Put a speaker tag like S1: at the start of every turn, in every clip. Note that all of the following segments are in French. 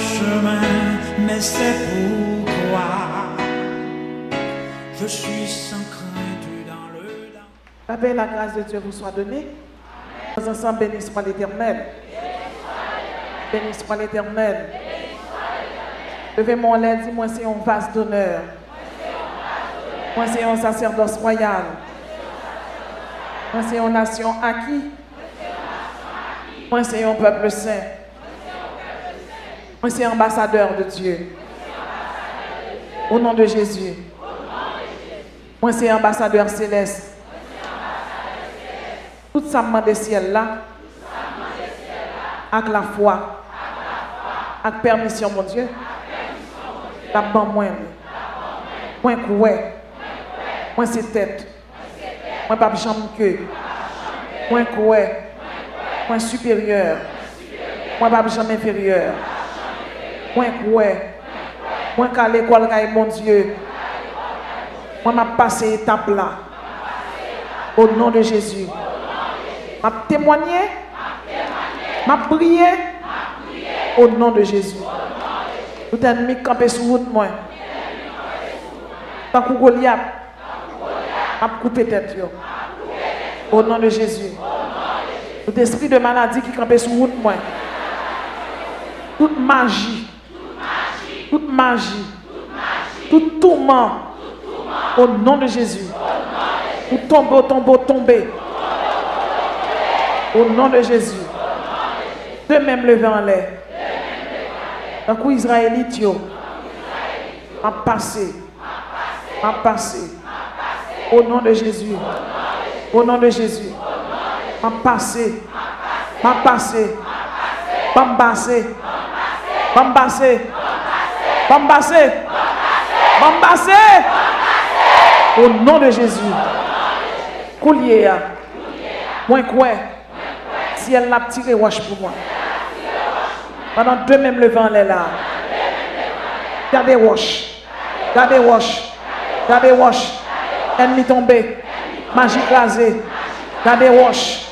S1: chemin, mais c'est pourquoi je suis sans crainte dans le danger.
S2: La paix et la grâce de Dieu vous soient données. Nous ensemble, bénis soit l'Éternel. Bénis soit l'Éternel. Levez-moi l'aide, dis-moi c'est un vase d'honneur. Moi c'est un sacerdoce royal. Moi c'est une nation acquis. Moi c'est un peuple saint. Moi c'est ambassadeur de Dieu. Au nom de Jésus. Moi c'est ambassadeur céleste. Tout ça me demande ciel là. Avec la foi. Avec permission mon Dieu. La ban moi. Moi coué. Moi c'est tête. Moi pas jambe que. Moi coué. Moi supérieur. Moi pas jambe inférieur. Moi coué. Moi qu'à l'école mon Dieu. Moi m'a passé étape là. Au nom de Jésus. M'a témoigné. M'a prié. Au nom de Jésus. Tout ennemi campé sur route moi. Tant que Goliath. M'a coupé tête yo. Au nom de Jésus. Tout esprit de maladie qui campé sur route moi. Toute magie. Toute magie. Tout tourment. Au nom de Jésus. Ou tomber. Au nom de Jésus. De même lever en l'air. Dans le coup israélite, m'a passé. Au nom de Jésus. Au nom de Jésus. M'a passé. Au nom de Jésus. Coulier. Moi quoi? Si elle l'a tiré wash pour moi. Pendant deux mêmes levant en l'air là. Gardez wash. Ennemi tombé. Magie crasée. Gardez wash.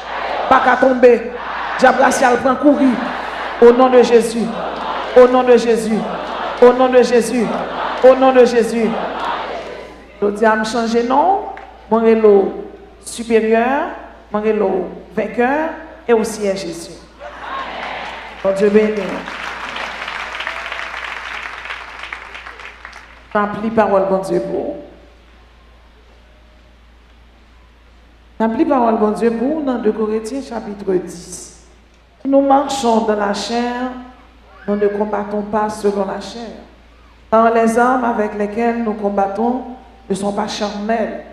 S2: Pas qu'à tomber. Diable racial prend courir. Au nom de Jésus. Au nom de Jésus. Au nom de Jésus. Au nom de Jésus. Je dis à me changer non. Mon rélo supérieur. Mon rélo vainqueur. Et aussi à Jésus. Bon Dieu béni. Remplis parole, bon Dieu, pour. Remplis parole, bon Dieu, pour dans 2 Corinthiens chapitre 10. Nous marchons dans la chair, nous ne combattons pas selon la chair. Car les armes avec lesquelles nous combattons ne sont pas charnelles,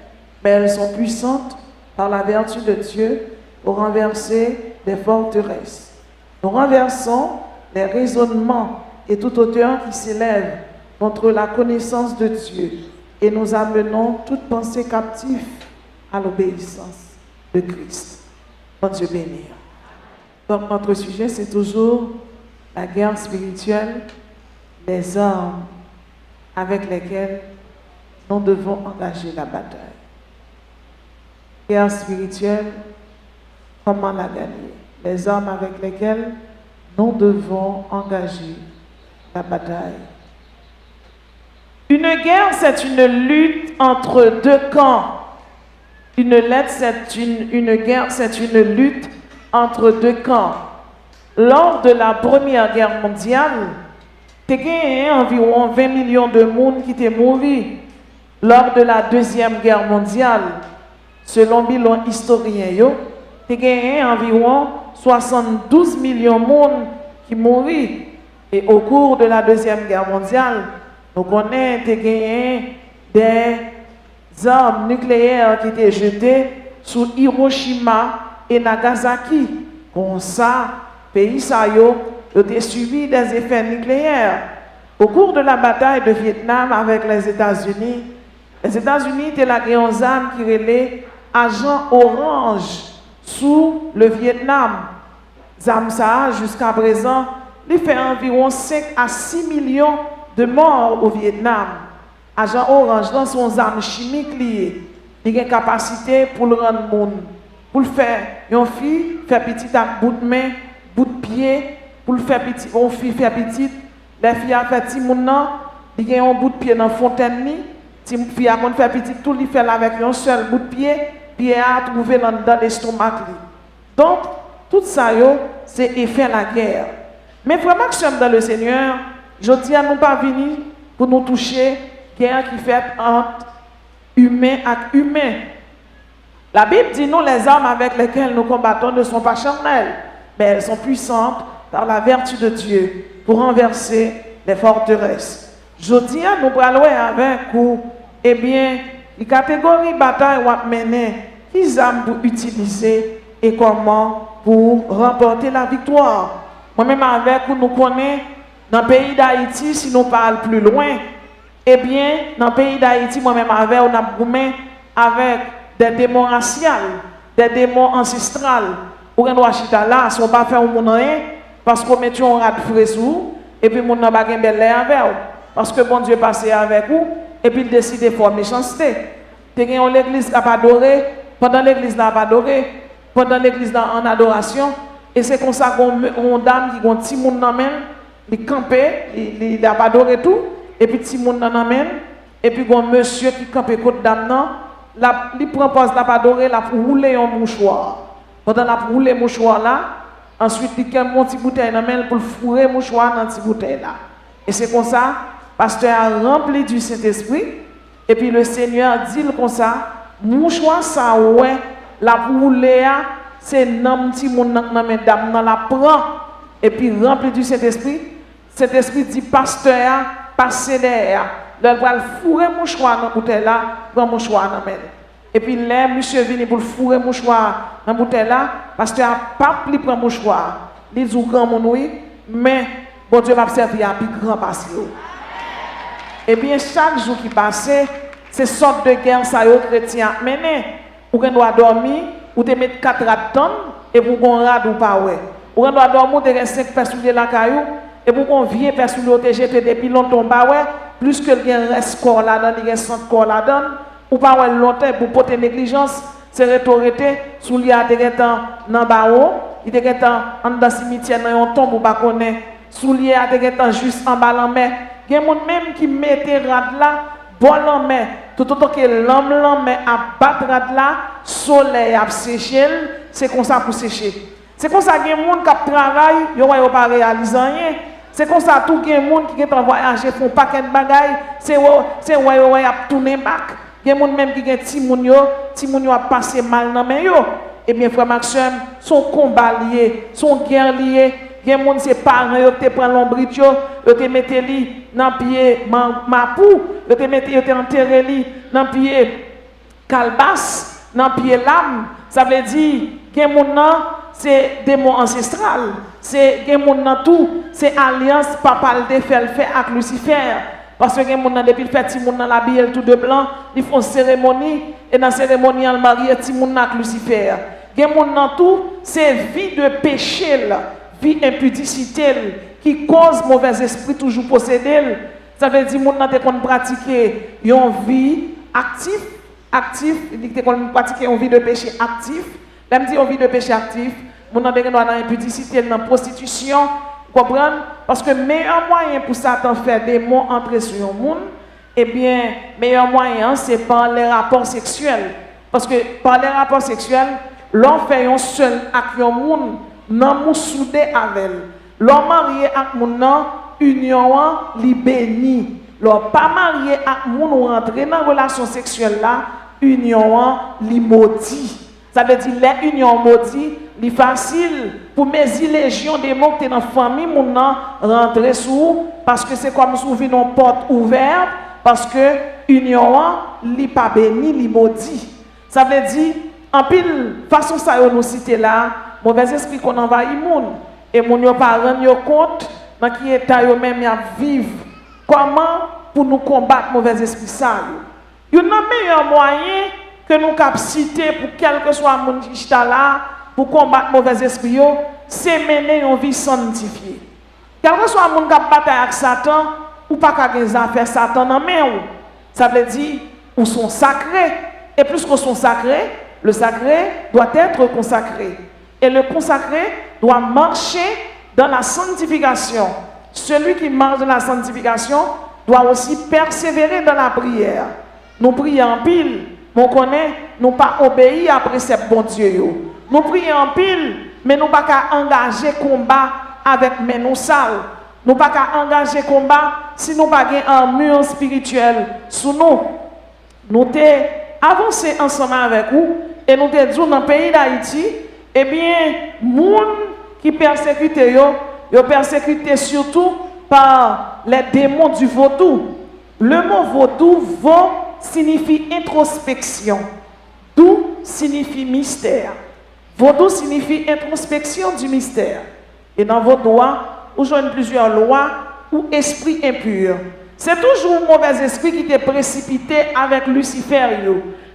S2: mais elles sont puissantes par la vertu de Dieu pour renverser des forteresses. Nous renversons les raisonnements et toute hauteur qui s'élève contre la connaissance de Dieu et nous amenons toute pensée captive à l'obéissance de Christ. Bon Dieu béni. Donc notre sujet c'est toujours la guerre spirituelle, les armes avec lesquelles nous devons engager la bataille. Guerre spirituelle, comment la gagner? Les armes avec lesquelles nous devons engager la bataille. Une guerre, c'est une lutte entre deux camps. Une guerre, c'est une lutte entre deux camps. Lors de la Première Guerre mondiale, il y a environ 20 millions de monde qui étaient morts. Lors de la Deuxième Guerre mondiale, selon bilan historien, il y a environ 72 millions de monde qui mourent. Et au cours de la Deuxième Guerre mondiale, nous connaissons des armes nucléaires qui étaient jetées sur Hiroshima et Nagasaki. Comme ça, pays ça a subi des effets nucléaires. Au cours de la bataille de Vietnam avec les États-Unis étaient la grande arme qui relait agent orange sous le Vietnam. Zamsa, jusqu'à présent, il fait environ 5 à 6 millions de morts au Vietnam. Agent orange, dans son arme chimique liée, il a une capacité pour le rendre monde. Pour le faire, une fille fait petit à bout de main, bout de pied, pour le faire petit, une fille fait petit, Les filles a fait petit moun nan, il a un bout de pied dans la fontaine ni, ti fille a fait petit tout, il fait avec un seul bout de pied, pied a trouvé dans l'estomac li. Donc, tout ça yo, c'est effet la guerre. Mais vraiment que sommes dans le Seigneur, je dis à nous pas venir pour nous toucher guerre qui fait entre humain et humain. La Bible dit nous les armes avec lesquelles nous combattons ne sont pas charnelles, mais elles sont puissantes par la vertu de Dieu pour renverser les forteresses. Je dis à nous parler avec vous, eh bien, les catégories bataille ou mener, qui armes pour utiliser et comment pour remporter la victoire. Moi-même avec vous, nous connaissons dans le pays d'Haïti, si nous parlons plus loin, eh bien, dans le pays d'Haïti, moi-même avec on a goumé avec des démons raciaux, des démons ancestrales. Ou on doit chita là, si on pas faire un monde rien, parce qu'on met un rat de fraisou, et puis on n'a pas de belle avec vous. Parce que bon Dieu passe avec vous, et puis il décide de faire méchanceté. L'église n'a pas adoré, pendant l'église n'a pas adoré, pendant l'église en adoration, et c'est comme ça qu'on dame qui a un petit monde dans même, il campait, il n'a pas adoré tout, et puis petit monde dans même, et puis un monsieur qui campait côté dame non, il propose la pas adoré, la rouler un mouchoir. Pendant la rouler mouchoir là, ensuite il a un petit bouteille dans même pour fourrer mouchoir dans petit bouteille là. Et c'est comme ça, pasteur a rempli du Saint-Esprit, et puis le Seigneur dit comme ça, mouchoir ça ouais, la rouler c'est un petit monde dans même dame dans la prend, et puis rempli du Saint-Esprit. Cet esprit dit pasteur, passez derrière. Il va fourrer mouchoir dans la bouteille là, prend mouchoir dans la main. Et puis là, monsieur vient pour fourrer mouchoir dans la bouteille là, pasteur a pas pris prend mouchoir. Il dit grand mon oui, mais bon Dieu va servir à plus grand pasteur. Et bien chaque jour qui passe, c'est sorte de guerre ça yo chrétien mené. Ou qu'on doit dormir, ou te mettre 4 rats de tonnes et pour qu'on rade ou pas ouais. Ou qu'on doit dormir, te reste 5 personnes la caillou. Et pour qu'on vienne personne te jeter depuis longtemps bah ouais, plus que le reste corps là-dedans, il reste 100 corps là-dedans, ou pas ouais longtemps pour porter négligence, c'est rétorité, sous lui a été dans barreau, il était en dans cimetière dans un tombe ou pas connaît, sous lui a été juste en bas en main. Il y a des gens même qui mettent rad là, bol en main, tout autant que l'homme à battre rad là, soleil a séché, c'est comme ça pour sécher. C'est comme ça qu'il y a des gens qui travaillent, ils ne pas réaliser rien. C'est comme ça tout les gens qui ont voyagé font pas de bagaille, c'est ouais a tourner back. Il y a des gens même qui ont ti moun yo a passé mal dans main yo. Eh bien frère Maxime, son combat lié, son guerre lié. Il y a des gens c'est parents yo te prend l'ombrite yo te mettre li dans pied mapou, yo te enterrer li dans pied calebasse, dans pied lame. Ça veut dire que les gens c'est des mots ancestrales, c'est des gens tout, c'est alliance papa le fait avec Lucifer. Parce que les gens depuis le fait ti moun nan la bielle tout de blanc, ils font cérémonie et dans cérémonie ils marient ti moun avec Lucifer. Les gens tout, c'est vie de péché là, vie impudicité qui cause mauvais esprit toujours posséder. Ça veut dire moun nan te kon pratiquer une vie active, il dit que kon pratiquer une vie de péché actif. Même si on vit de péché actif, on a besoin dans l'impudicité, dans la prostitution, comprendre? Parce que le meilleur moyen pour Satan faire des mots entrer sur le monde, eh bien, le meilleur moyen, c'est par les rapports sexuels. Parce que par les rapports sexuels, l'on fait un seul avec un monde, non soudé avec elle. L'on marié avec monde, union, li béni. L'on pas marié avec monde, ou rentrer dans la relation sexuelle là, union, li maudit. Ça veut dire les unions maudites, c'est facile pour mes légions de mots qui sont dans la famille, mon rentrer sous, parce que c'est comme si on vit une porte ouverte, parce que l'union n'est pas bénie, n'est maudit. Ça veut dire, en pile, façon ça nous citer là, mauvais esprit qu'on envahit le monde, et mon yo pas rendre compte dans qui état yo même à vivre. Comment pour nous combattre mauvais esprit ça? Il y a un meilleur moyen que nous capaciter pour quel que soit mon là pour combattre mauvais esprit, c'est mener une vie sanctifiée. Quel que soit mon cap bataille avec Satan, ou pas qu'à faire Satan dans main. Ça veut dire ou sont sacrés. Et plus qu'on sont sacrés, le sacré doit être consacré. Et le consacré doit marcher dans la sanctification. celui qui marche dans la sanctification doit aussi persévérer dans la prière. Nous prions en pile, mais on connaît, nous pas obéir à précepte bon Dieu. Nous prions en pile, mais nous pas qu'à engager combat avec mes nous sales. Nous pas qu'à engager combat si nous pas un mur spirituel sous nous. Nous t'ai avancé ensemble avec vous et nous t'ai dit dans le pays d'Haïti, eh bien, moun qui persécute yo persécuté surtout par les démons du vaudou. Le mot vaudou, signifie introspection. Dou signifie mystère. Vaudou signifie introspection du mystère. Et dans vos doigts, vous joignez plusieurs lois ou esprits impurs. C'est toujours un mauvais esprit qui est précipité avec Lucifer.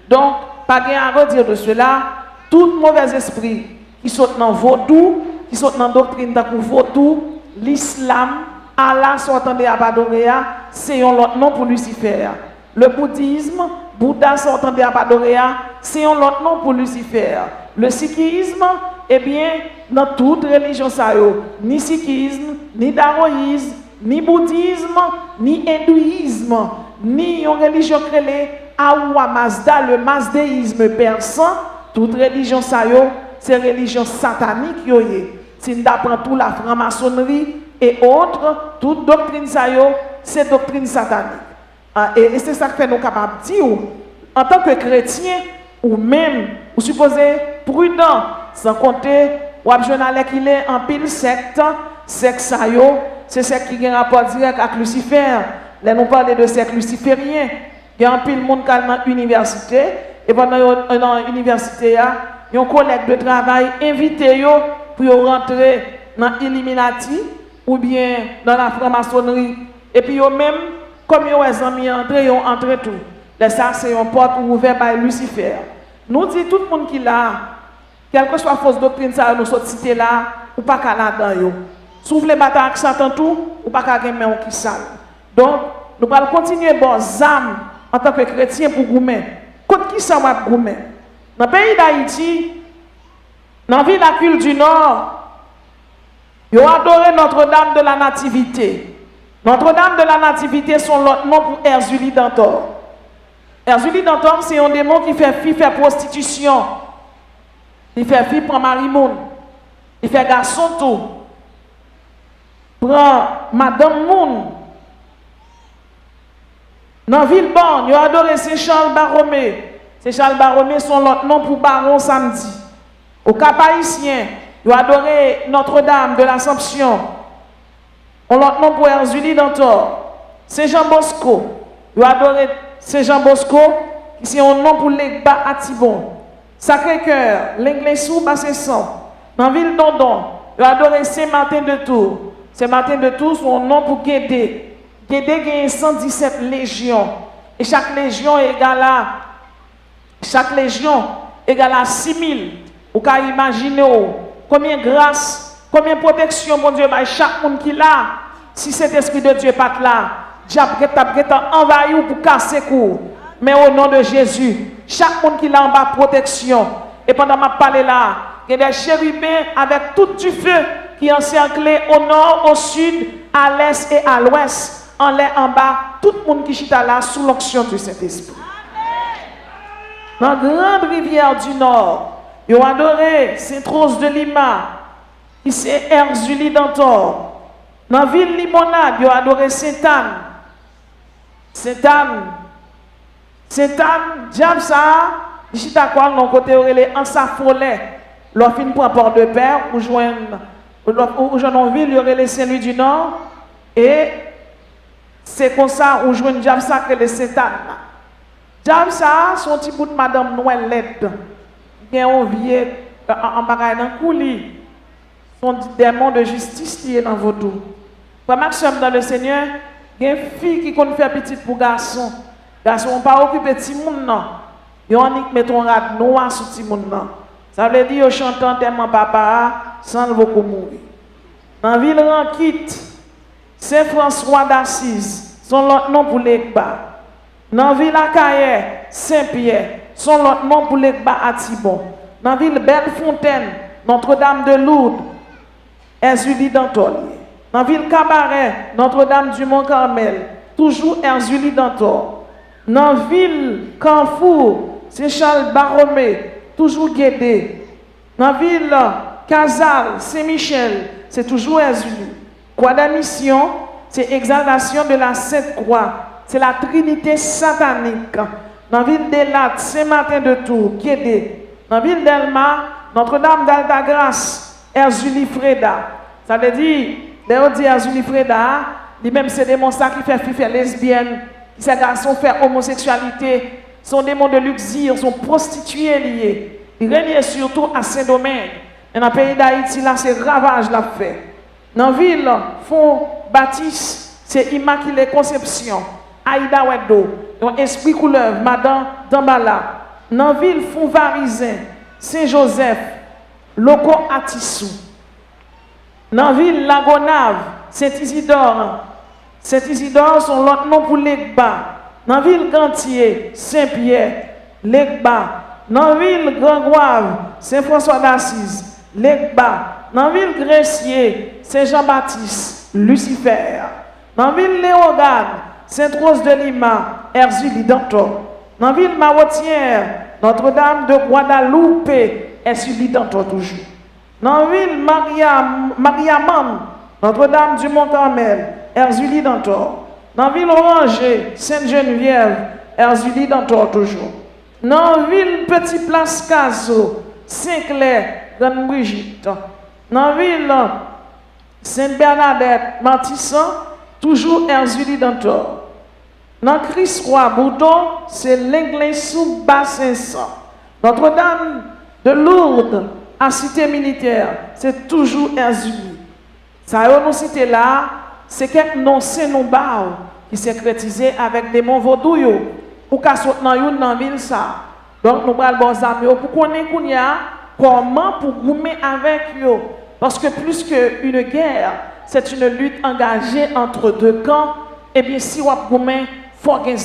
S2: Donc, pas à redire de cela, tout mauvais esprit qui saute dans vaudou, qui saute dans la doctrine de vaudou, l'islam, Allah, s'entendait à Badoréa, c'est un autre nom pour Lucifer. Le bouddhisme, Bouddha, s'entendait à Badoréa, c'est un autre nom pour Lucifer. Le sikhisme, eh bien, dans toute religion, ça y est, ni sikhisme, ni daoïsme, ni bouddhisme, ni hindouisme, ni une religion créée, Aoua Mazda, le mazdéisme persan, toute religion, ça y est, c'est religion satanique, si nous apprenons tout la franc-maçonnerie et autres, toute doctrine, ça y est, c'est doctrine satanique. Et c'est ça que fait nous capables de dire, en tant que chrétien, ou même, vous supposez prudent, sans compter, ou abjonale qu'il est en pile secte, secte ça y est, c'est secte qui a un rapport direct avec Lucifer. Là, nous parlons de secte luciférien. Il y a un pile monde qui est dans l'université, et pendant dans l'université, il y a un collègue de travail invité pour rentrer dans l'Illuminati ou bien dans la franc-maçonnerie. Et puis, même, comme ils ont mis entré, ils ont entré tout. Là, ça, c'est une porte ouverte par Lucifer. Nous disons tout le monde qui l'a, quelle que soit la fausse doctrine, ça, nous sommes cités là, ou pas qu'à là-dedans. Si vous voulez battre avec Satan tout, ou pas qu'à gagner qui sale. Donc, nous allons continuer bon âme en tant que chrétien pour goumer. Contre qui ça va goumer? Dans le pays d'Haïti, dans la ville Acule du Nord, ils ont adoré Notre-Dame de la Nativité. Notre-Dame de la Nativité, son nom pour Erzuli Dantor. Erzuli Dantor, c'est un démon qui fait fille faire prostitution. Il fait fille pour Marimoun. Il fait garçon tout. Prend Madame Moun. Dans Villebonne, il a adoré Saint-Charles Baromé. Saint-Charles Baromé, son nom pour Baron Samedi. Au Cap-Haïtien, il a adoré Notre-Dame de l'Assomption. On l'autre nom pour Erzuli Dantor. Saint-Jean Bosco, il a adoré Saint-Jean Bosco, qui est un nom pour l'Egba Atibon. Sacré-Cœur, l'Inglésou Bassesson. Dans Ville Dondon, il a adoré Saint-Martin de Tours. Saint-Martin de Tours, son nom pour Guédé. Guédé a 117 légions. Et chaque légion égale à 6000. Vous pouvez imaginer combien de grâce, combien de protection, mon Dieu, chaque monde qui l'a. Si cet esprit de Dieu n'est pas là, diable est envahi pour casser court. Mais au nom de Jésus, chaque monde qui l'a en bas protection. Et pendant ma parole là, il y a des chérubins avec tout du feu qui encerclent au nord, au sud, à l'est et à l'ouest. En l'air, en bas, tout le monde qui chita là sous l'onction du Saint-Esprit. Dans la grande rivière du Nord, ils ont adoré Sainte-Rose de Lima, qui c'est Erzuli Dantor. Dans la ville Limonade, ils ont adoré Sainte-Anne. Sainte-Anne, diable ça, ils chita quoi, l'on côté en sa follet. L'on fin pour un port de père, ou joindre en ville, il y aurait les Saint-Louis du Nord, et c'est comme ça où je vois un diable sacré de Satan. Diable ça, son petit bout de Madame Noël LED. Il y a un vieux en bagaille dans coulis. Son démon de justice qui est dans vos dos. Pour maximum dans le Seigneur, il y a une fille qui compte faire petite pour garçon. Garçon, on ne pas occuper de petit monde non. Ils ont mis ton rat noir sur petit monde non. Ça veut dire qu'ils chantent tellement papa sans le beaucoup mourir. Dans la ville Ranquite, Saint-François d'Assise, son autre nom pour l'Egba. Dans la ville Akaye, Saint-Pierre, son autre nom pour l'Egba Atibon. Dans la ville Bellefontaine, Notre-Dame de Lourdes, Erzuli Dantor. Dans la ville Cabaret, Notre-Dame du Mont-Carmel, toujours Erzulie Dantor. Dans la ville Carrefour, Saint-Charles Baromé, toujours Guédé. Dans la ville Casal, Saint-Michel, c'est toujours Erzulie. Croix de Mission, c'est exaltation de la Sainte Croix. C'est la Trinité satanique. Dans la ville d'Elat, Saint-Martin-de-Tours, Guédé. Dans la ville d'Elma, Notre-Dame d'Altagrace, Erzulie Freda. Ça veut dire, d'ailleurs, dit Erzulie Freda, lui-même c'est des monstres qui fait lesbienne, qui ces garçons fait homosexualité, sont des démons de luxure, sont prostituées liées. Ils règnent surtout à Saint-Domingue. Et dans le pays d'Haïti, là, c'est ravage la fait. Dans la ville, Font Baptiste, c'est Immaculée Conception, Aïda Wedo, donc Esprit Couleuvre, Madame Dambala. Dans la ville, Font Varizin, Saint-Joseph, Loco Atissou. Dans la ville, Lagonave, Saint-Isidore. Saint-Isidore, son l'autre nom pour l'Egba. Dans la ville, Gantier, Saint-Pierre, l'Egba. Dans la ville, Grand-Goave, Saint-François d'Assise, l'Egba. Dans la ville, Gressier, Saint-Jean-Baptiste, Lucifer. Dans la ville, Léogane, Sainte-Rose de Lima, Erzulie Dantor. Dans la ville, Marotière, Notre-Dame de Guadalupe, Erzulie Dantor toujours. Dans la ville, Mariamam, Notre-Dame du Mont-Carmel, Erzulie Dantor. Dans la ville, Oranger, Sainte-Geneviève, Erzulie Dantor toujours. Dans la ville, Petit Place Caso, Saint-Clair, Grande-Brigitte. Dans la ville, Sainte-Bernadette, Martissan, toujours Erzulie Dantor. Dans Christ-Roi, Bourdon, c'est l'église sous Bassin-Sang. Notre-Dame de Lourdes, à Cité Militaire, c'est toujours Erzulie. Ça y est, nous cité là, c'est quelques noms, c'est nos barres qui sécrétisés avec des mots vaudouilles. Ou qu'à sauter dans une ville ça. Donc nous allons bon amis pour connaître comment pour goumer avec eux. Parce que plus qu'une guerre, c'est une lutte engagée entre deux camps. Et bien si on goumer, faut gagner.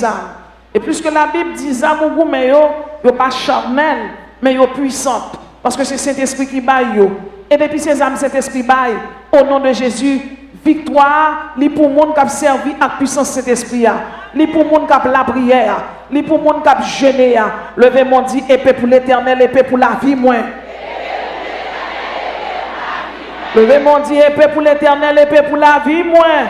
S2: Et puisque la Bible dit ça, vous goumer yo pas charnel, mais yo puissante. Parce que c'est Saint-Esprit qui baille yo. Et depuis ces âmes, Saint-Esprit baille au nom de Jésus. Victoire, li pour monde qui a servi à puissance cet esprit là. Li pour monde qui a la prière, li pour monde qui a jeûné. Levez mon dit épée pour l'Éternel, épée pour la vie moins. Levez mon dit épée pour l'Éternel, épée pour la vie moins.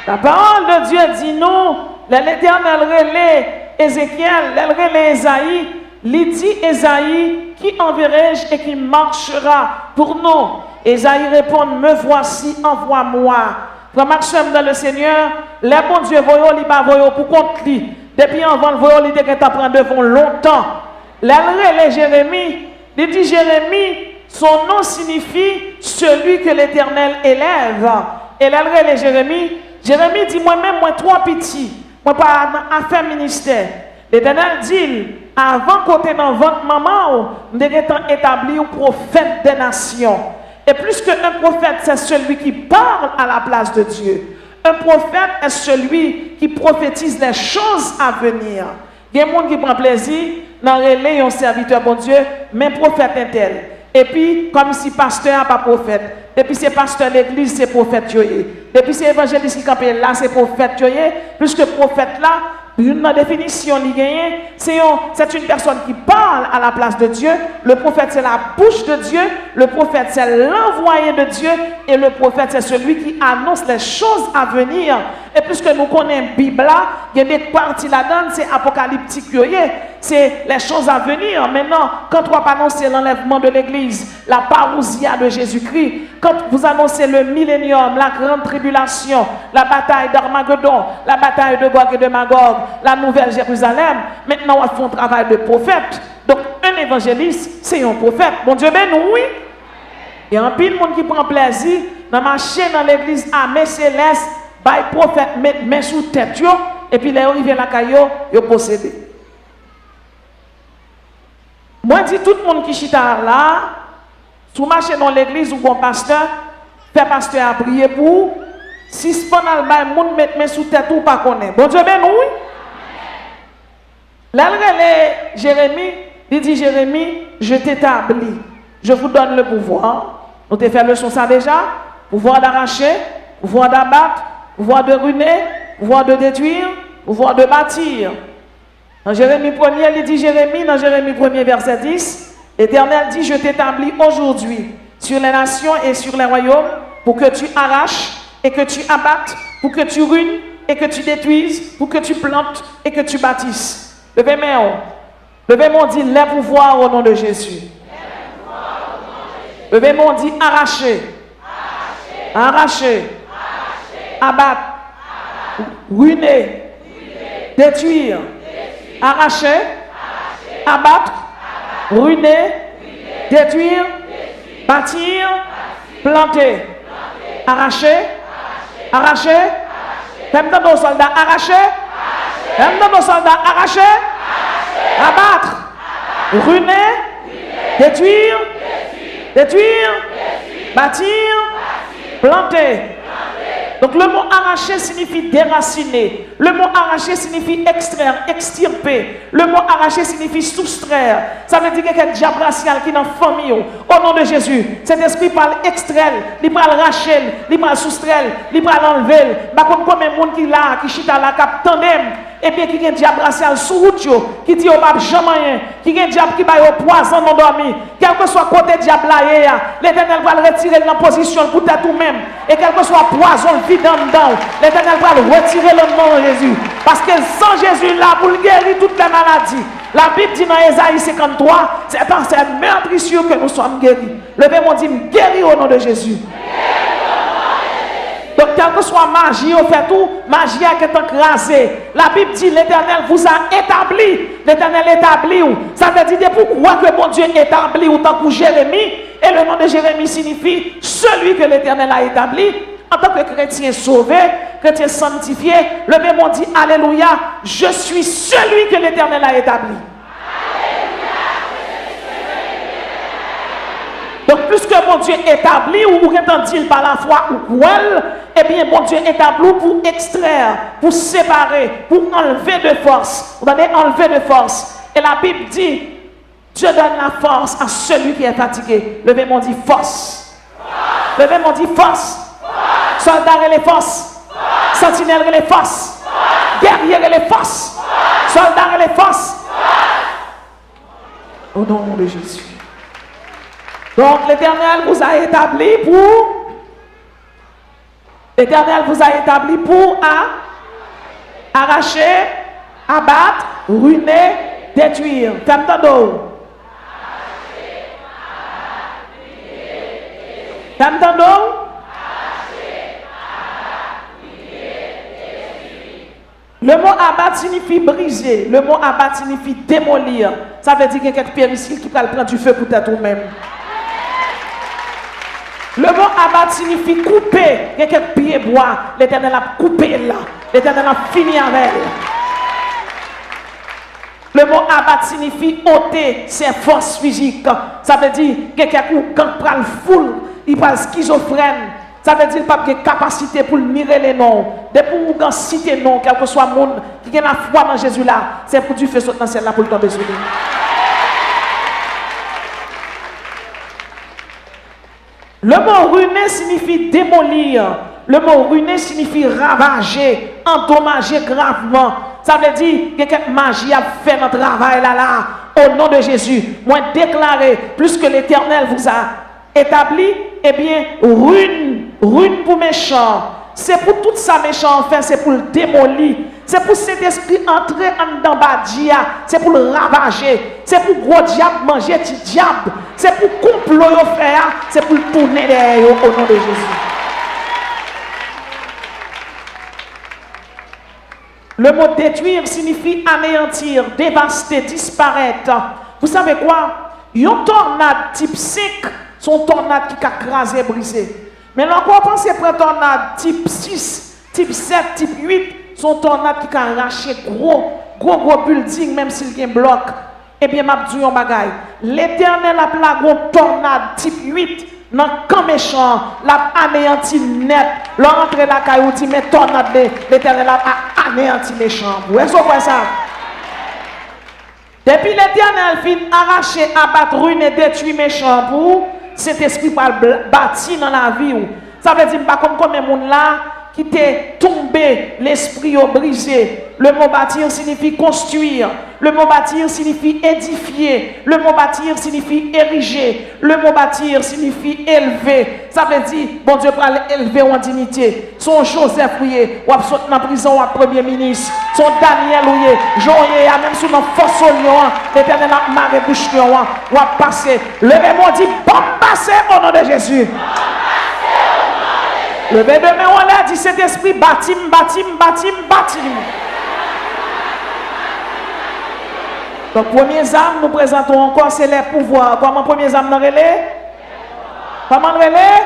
S2: La parole de Dieu dit nous, l'Éternel relais Ézéchiel, elle relais Esaïe, il dit Esaïe, qui enverrai-je et qui marchera pour nous? Esaïe répond, me voici, envoie-moi. Frère Maxime dans le Seigneur, les bons Dieu voyons, il va voyons pour compte lui. Depuis avant le voyons, il était prendre devant longtemps. L'elle Jérémie, il dit Jérémie, son nom signifie celui que l'Éternel élève. Et l'elle Jérémie, Jérémie dit moi-même, moi trois petits, moi pas à faire ministère. L'Éternel dit, avant côté dans votre maman, nous devons établir un prophète des nations. Et plus qu'un prophète, c'est celui qui parle à la place de Dieu. Un prophète est celui qui prophétise les choses à venir. Il y a des gens qui prennent plaisir dans les un serviteur bon Dieu, mais prophète est tel. Et puis, comme si pasteur n'est pas prophète. Depuis c'est pasteur l'église, c'est prophète. Depuis c'est évangéliste qui campé là, c'est prophète. Plus que prophète là, une définition c'est une personne qui parle à la place de Dieu. Le prophète c'est la bouche de Dieu. Le prophète c'est l'envoyé de Dieu. Et le prophète c'est celui qui annonce les choses à venir. Et puisque nous connaissons la Bible là, il y a des parties là-dedans, c'est apocalyptique. C'est les choses à venir. Maintenant, quand on va annoncer l'enlèvement de l'église, la parousia de Jésus-Christ, quand vous annoncez le millénium, la grande tribulation, la bataille d'Armageddon, la bataille de Gog et de Magog, la nouvelle Jérusalem, maintenant on fait un travail de prophète. Donc un évangéliste, c'est un prophète. Bon Dieu, ben oui. Il y a un pile de monde qui prend plaisir dans marcher dans l'église à mes célestes, by prophète, mettre main sous tête, et puis les arrivent la caillou, ils possédé. Moi, je dis tout le monde qui chita là, si vous marchez dans l'église ou bon pasteur, fait pasteur à prier pour, si ce pendant le bail, monde met main sous tête ou pas connaît. Bon Dieu, ben oui. Là, Jérémie, il dit Jérémie, je t'établis, je vous donne le pouvoir, Nous t'ai fait leçon ça déjà. Pouvoir d'arracher, pouvoir d'abattre, pouvoir de ruiner, pouvoir de détruire, pouvoir de bâtir. Dans Jérémie 1er, il dit Jérémie, dans Jérémie 1er, verset 10, l'Éternel dit, je t'établis aujourd'hui sur les nations et sur les royaumes pour que tu arraches et que tu abattes, pour que tu ruines et que tu détruises, pour que tu plantes et que tu bâtisses. Levez mes mains. Levez mon dit les pouvoirs au nom de Jésus. Levez mon dit arracher, arracher, abattre, ruiner, détruire, arracher, abattre, ruiner, détruire, bâtir, planter, arracher, arracher, même dans nos soldats arracher, même dans nos soldats arracher, abattre, ruiner, détruire, bâtir, planter. Donc le mot arracher signifie déraciner. Le mot arracher signifie extraire, extirper. Le mot arracher signifie soustraire. Ça veut dire qu'il y a un diable racial qui est dans la famille. Au nom de Jésus, cet esprit parle extraire, il parle racher, il parle soustraire, il parle enlever. Par contre, comme un monde qui là, qui chita là, qui tandem, et bien qui a un diable racial sous route, qui dit au pape jamais rien, qui a un diable qui va au poison non dormi, quel que soit côté diable là, l'Éternel va le retirer de la position pour tout même, et quel que soit poison vide en dedans, l'Éternel va le retirer le nom de Jésus. Parce que sans Jésus là, pour le guérir toutes les maladies. La Bible dit dans Ésaïe 53, c'est par cette meurtrissure que nous sommes guéris. Levez mon dit, guéris au nom de Jésus. Donc, quelle que soit magie, on fait tout, magie qui est écrasée. La Bible dit, l'Éternel vous a établi. L'Éternel établit. Ça veut dire pourquoi que mon Dieu établit autant que Jérémie. Et le nom de Jérémie signifie celui que l'Éternel a établi. En tant que chrétien sauvé, chrétien sanctifié, le même on dit Alléluia, je suis celui que l'Éternel a établi. Donc, puisque mon Dieu établit, ou entend-il par la foi ou quoi, eh bien, mon Dieu établit pour extraire, pour séparer, pour enlever de force. Vous allez enlever de force. Et la Bible dit, Dieu donne la force à celui qui est fatigué. Levez mon dit force. Levez mon dit force. Soldats et les forces. Sentinelles et les forces. Guerriers et les forces. Soldats et les forces. Au nom de Jésus. Donc l'Éternel vous a établi pour. L'Éternel vous a établi pour arracher, abattre, ruiner, détruire. Ferme ton dos. Ferme ton dos. Le mot abattre signifie briser. Le mot abattre signifie démolir. Ça veut dire qu'il y a quelques périciles qui peuvent prendre du feu pour toi-même. Le mot abattre signifie couper. Il y a quelques pieds bois. L'Éternel a coupé là. L'Éternel a fini avec elle. Le mot abattre signifie ôter ses forces physiques. Ça veut dire que quelqu'un qui prend le foule, il parle schizophrène. Ça veut dire qu'il n'a pas de capacité pour mirer les noms. Depuis que vous citez les noms, quel que soit le monde qui a la foi dans Jésus là, c'est pour Dieu faire sauter dans celle là pour le tomber sur lui. Le mot ruiner signifie démolir. Le mot ruiner signifie ravager, endommager gravement. Ça veut dire que quelque magie a fait notre travail là. Au nom de Jésus, moi déclarer, plus que l'Éternel vous a établi, eh bien, ruine pour méchant. C'est pour tout ça méchant, enfin, c'est pour le démolir. C'est pour cet esprit entrer en dedans badia. C'est pour le ravager. C'est pour gros diable manger petit diable. C'est pour complot faire. C'est pour le tourner derrière au nom de Jésus. Le mot détruire signifie anéantir, dévaster, disparaître. Vous savez quoi? Un tornade type 5, son tornade qui a crasé, brisé. Mais là, on pense que un tornade type 6, type 7, type 8, son tornade qui a arraché gros building, même s'il y a un bloc. Eh bien, m'a dit un bagay. L'Éternel a plagué un tornade type 8 dans le camp méchant, l'a anéanti net. L'entre la caillou dit, mais tornade, l'Éternel a anéanti méchant. Vous voyez ça? Depuis l'Éternel fin arracher, abattre, ruiner, détruire méchant pour, cet esprit pas bâti dans la vie. Ça veut dire, pas comme combien de monde là qui t'est tombé, l'esprit brisé. Le mot bâtir signifie construire. Le mot bâtir signifie édifier. Le mot bâtir signifie ériger. Le mot bâtir signifie élever. Ça veut dire, bon Dieu, pour élever en dignité. Son Joseph, oui, ou dans la prison, ou premier ministre. Son Daniel, oui, Jean, même sous nos forces, l'éternel a marre bouche, ou a passé. Levez-moi, dit, bon passer au nom de Jésus. Levez demain, on l'a dit, cet esprit bâtim. Donc, première âme, nous présentons encore, c'est les pouvoirs. Comment première âme nous relais? Comment nous relais?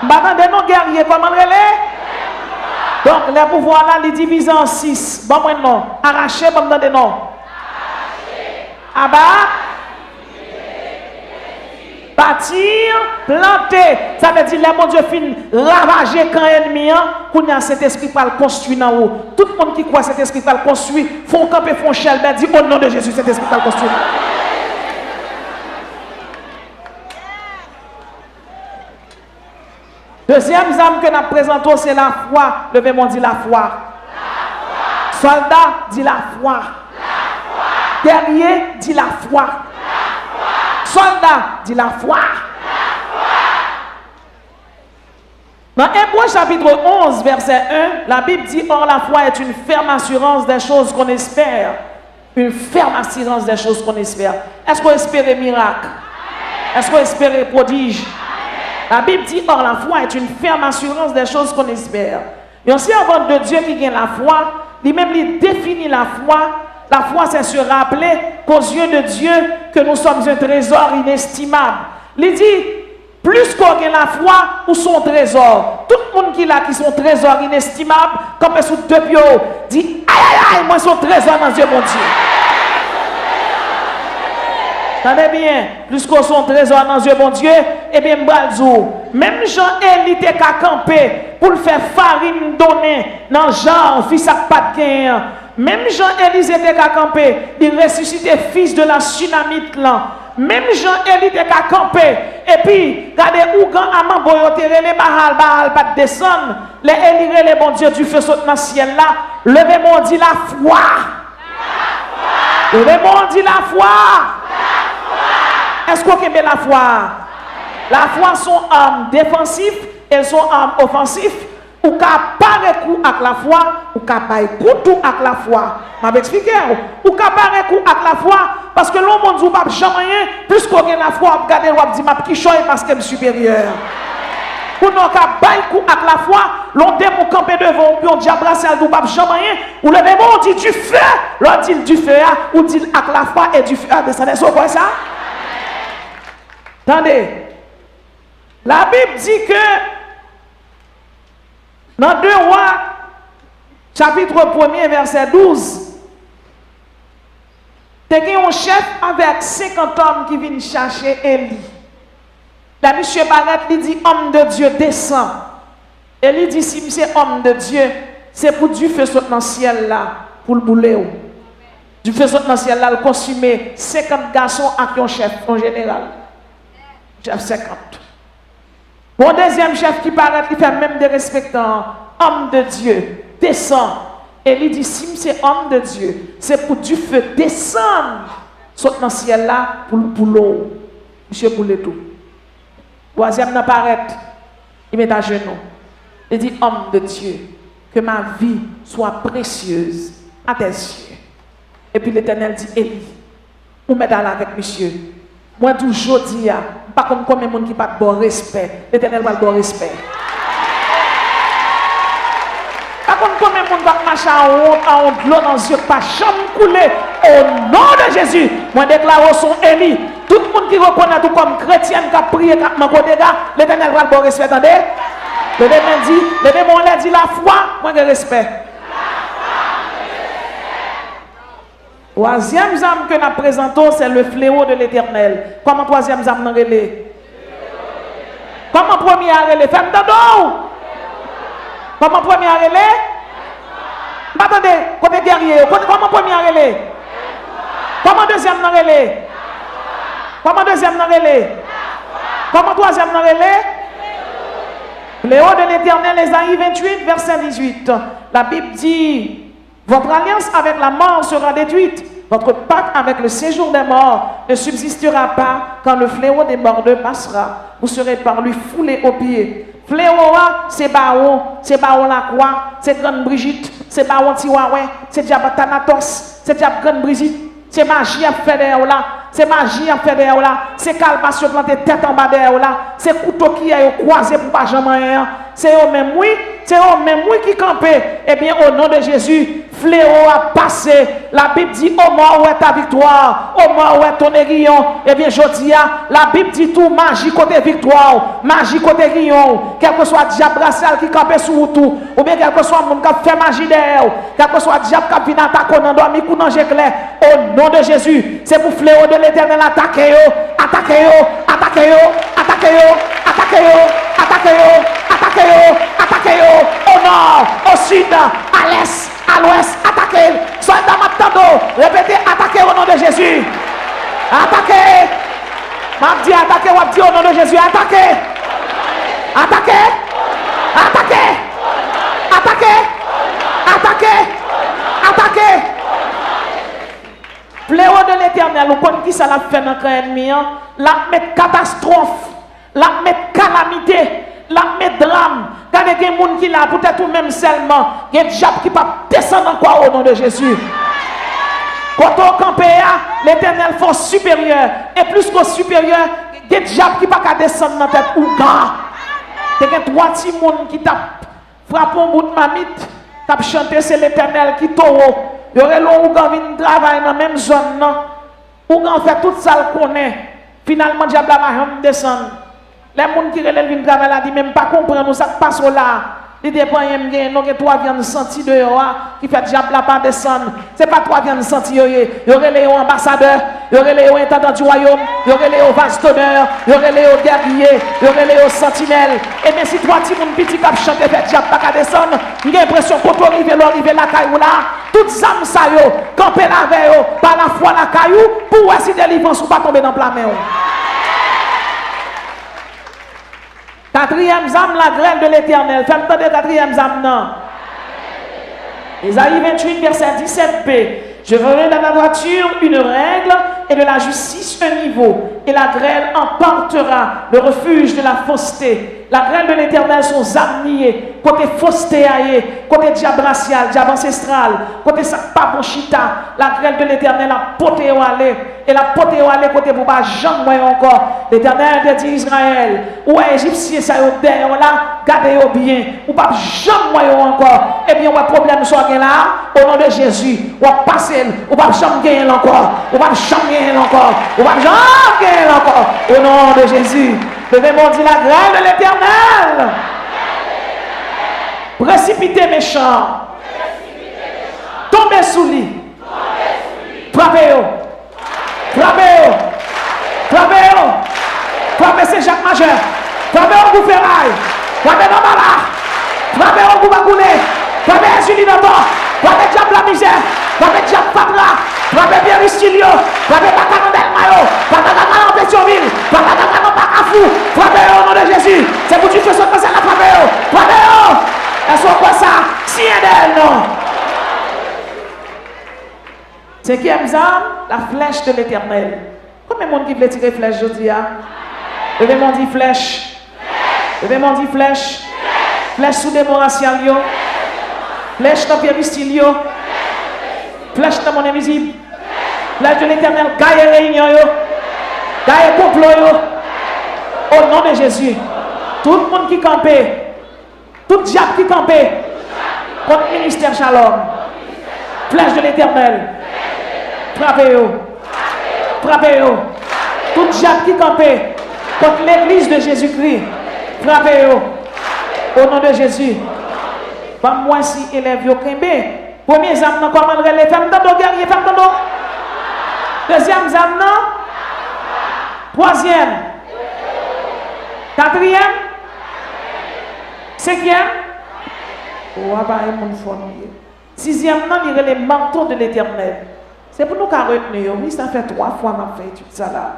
S2: M'attendez nos guerriers, comment nous relais? Donc, les pouvoirs là, les divisent en 6. Bon, moi, non. Arracher, bon, m'attendez non. Abat. Bâtir, planter. Ça veut dire, là, mon Dieu, fin ravager quand ennemi, qu'on a cet esprit pas le construit dans haut. Tout le monde qui croit cet esprit pas le construit, font camper, font chelbe, dit au nom de Jésus, cet esprit pas le construit. Deuxième âme que nous présentons, c'est la foi. Levez-moi, dit la foi. Soldat, dit la foi. Guerrier, dit la foi. Soldat, dit la foi. Dans Hébreux chapitre 11, verset 1, la Bible dit, or la foi est une ferme assurance des choses qu'on espère. Une ferme assurance des choses qu'on espère. Est-ce qu'on espère miracle? Est-ce qu'on espère prodige? La Bible dit, or la foi est une ferme assurance des choses qu'on espère. Et aussi, avant de Dieu qui gagne la foi, lui-même, il définit la foi. La foi, c'est se rappeler qu'aux yeux de Dieu, que nous sommes un trésor inestimable. Il dit, plus qu'on a la foi, ou son trésor. Tout le monde qui a qui son trésor inestimable, comme sous deux pieds, dit, aïe, moi, son trésor dans Dieu, mon Dieu. Tenez bien, plus qu'on son trésor dans Dieu, mon Dieu, eh bien, même Jean-Élie était qu'à camper pour le faire farine donner dans Jean, fils à pas de gain. Même Jean-Élie était qu'à camper, il ressuscitait fils de la Sunamite là. Même Jean-Élie était qu'à camper. Et puis, regardez où quand Aman boyotere les bahal pas descendre. Les Élie, les bon Dieu du feu saute dans le ciel là. Levez-moi, dit la foi. Levez-moi, dit la foi. Est-ce qu'on aime la foi? La foi sont armes défensives, elles sont armes offensives. Ou qu'à parler coup avec la foi, ou qu'à parler coup avec la foi. Je vais expliquer. Ou qu'à parler coup avec la foi, parce que l'homme ne dit pas jamais, plus qu'on a la foi, regardez, on dit ma petite chose parce qu'elle est supérieure. Ou non, qu'à parler coup avec la foi, l'on démon campé devant, puis on dit abrasser à pas jamais, ou le même on dit du feu, l'on dit du feu, ou dit avec la foi et du feu à descendre. C'est quoi ça? Attendez. La Bible dit que dans 2 Rois, chapitre 1er, verset 12, il y a un chef avec 50 hommes qui viennent chercher Élie. La monsieur Barrette lui dit, homme de Dieu, descend. Élie dit, si c'est homme de Dieu, c'est pour du feu sauter dans le ciel là, pour le bouler. Du feu sauter dans le ciel là, le consumer 50 garçons avec un chef en général. Chef 50. Bon, deuxième chef qui paraît, qui fait même des respectants, homme de Dieu, descend. Et il dit, si c'est homme de Dieu, c'est pour du feu descendre, saute dans le ciel là, pour l'eau. Monsieur Boulet tout. Troisième n'apparaît, il met à genoux. Il dit, homme de Dieu, que ma vie soit précieuse à tes yeux. Et puis l'Éternel dit, Élie, vous mettez là avec monsieur. Moi, toujours dis, pas comme combien de monde qui n'a pas de bon respect. L'Éternel va le bon respect. Pas comme combien de monde va marcher en honte, l'eau dans les yeux, pas jamais couler. Au nom de Jésus, moi déclare son Élie. Tout le monde qui reconnaît tout comme chrétien qui a prié, qui a demandé, l'Éternel va le bon respect. Attendez? Le démon dit la foi, moi de respect. Troisième âme que nous présentons, c'est le fléau de l'Éternel. Comment troisième âme nous relève? Comment première relève? Femme d'ado. Comment première relève? Attendez, côté guerrier, comment première relève? Comment deuxième nous relève? Comment deuxième nous relève? Comment troisième nom relais? Fléau de l'Éternel, Ésaïe 28, verset 18. La Bible dit, votre alliance avec la mort sera détruite. Votre pacte avec le séjour des morts ne subsistera pas quand le fléau des mordeux passera. Vous serez par lui foulés aux pieds. Fléau, c'est Baron la croix, c'est Grande Brigitte, c'est Baron Tiwawe, c'est Diable Thanatos, c'est Diable Grande Brigitte, c'est magie à faire derrière là, c'est magie à faire derrière là, c'est calbassion planté tête en bas derrière là, c'est couteau qui est croisé pour pas jamais rien. C'est eux même oui, c'est eux même oui qui campait. Eh bien, au nom de Jésus, fléau a passé. La Bible dit, oh mort, où est ta victoire? Oh mort, où est ton aiguillon? Eh bien, je dis, la Bible dit tout, magie côté victoire, magie côté aiguillon. Quel que soit le diable racial qui campait sur tout, ou bien quel que soit le monde qui fait magie derrière, quel que soit le diable qui vient attaquer dans dormi ou dans éclair, au nom de Jésus, c'est pour fléau de l'Éternel attaquer, attaquer, attaquer, attaquer, attaquer, attaquer, attaquez au nord, au sud, à l'est, à l'ouest, attaquez. Soldats m'attendons, répétez, attaquez au nom de Jésus. Attaquez. M'a dit attaquez, ou dit au nom de Jésus, attaquez. Attaquez. Attaquez. Attaquez. Attaquez. Attaquez. Fléau de l'Éternel, vous connaissez qui ça l'a fait dans le ennemi, la mettre catastrophe, la mettre calamité. La met drame, quand il y a des gens qui là, peut-être ou même seulement, il y a des gens qui peuvent descendre encore au nom de Jésus. Quand on campe, l'Éternel force supérieure, et plus qu'au supérieur, il y a des gens qui ne peuvent pas descendre dans la tête ou gars. Il y a trois petits gens qui tapent, frappent un bout de mamite, tapent chanter, c'est l'Éternel qui taureau. Il y aurait l'eau où on vient travailler dans la même zone, où on fait tout ça qu'on est. Finalement, le diable va descendre. Les gens qui relèvent une travail là, disent même pas comprendre ça passe là. Ils disent pas rien, donc toi viens sentir dehors qui fait diable là pas descendre. C'est pas toi viens sentir il y aurait les ambassadeurs, il y aurait les intendants du royaume, il y aurait les vases d'honneur, il y aurait les guerriers, il y aurait les sentinelles. Et bien si toi tu mon petit cap chanter fait diable pas descendre, j'ai l'impression qu'on peut arriver la caillou là, toutes âmes ça yo, camper la veille par la foi la caillou pour essayer de délivrance ou pas tomber dans la main. Quatrième zame, la grêle de l'Éternel. Faites-moi de quatrième zame, non. Ésaïe 28, verset 17b. Je ferai dans la voiture une règle et de la justice un niveau. Et la grêle emportera le refuge de la fausseté. La grêle de l'Éternel sont zamniers. Côté fausseté, côté diable racial, diable ancestral, côté sapabonchita. La grêle de l'Éternel a poté au aller. Et la poté au aller côté pour pas jamais encore. L'Éternel te dit Israël, ou est égyptien, ça y est derrière là, gardez-vous bien. Ou pas jamais encore. Eh bien, on a problème soit là, au nom de Jésus. On va passer, ou pas jamais gagner encore. Ou pas jamais gagner encore. Ou pas jamais gagner encore. Au nom de Jésus. Levez-moi dit la grêle de l'Éternel. Précipitez méchants. Tombez sous lui. Frappez-vous. Frappez-vous. Frappez-vous. Frappez c'est Jacques Majeur. Frappez-vous pour ferraille. Frappez dans Mala. Frappez-vous pour Bagouné. Frappez Julie Danton. Frappez Diable la misère. Frappez Diable Patra. Frappez Pierre Ristilio. Frappez Bacano Del Mayo. Frappez Bacano Pétionville. Frappez Bacano Bacafou. Frappez-vous au nom de Jésus. C'est pour que tu fasses ça là. Frappez-vous. Frappez-vous. Est-ce qu'on voit ça? Si elle non. Cinquième arme, la flèche de l'Éternel. Combien de monde qui veut tirer flèche aujourd'hui? Levez-moi dit flèche. Levez-moi dit flèche. Flèche sous démon racial. Flèche dans Pierre Ristilio. Flèche dans mon invisible. Flèche de l'Éternel. Gaille réunion. Gaille complot. Au nom de Jésus. Tout le monde qui campait. Tout diable qui campait. Contre le ministère Shalom. Flèche de l'Éternel. Frappez-vous. Frappez-vous. Tout diable qui campait. Contre l'église de Jésus-Christ. Frappez-vous. Au nom de Jésus. Pas moi si élève yo kembe. Premier zam nan comment les femmes dans guerrier femmes dans. Deuxième zam nan. Troisième. Quatrième. Cinquième. Oh, bah, mon fournier. Sixième, il y a les manteaux de l'Éternel. C'est pour nous qu'à retenir. Oui, ça fait 3 fois que je fais tout ça là.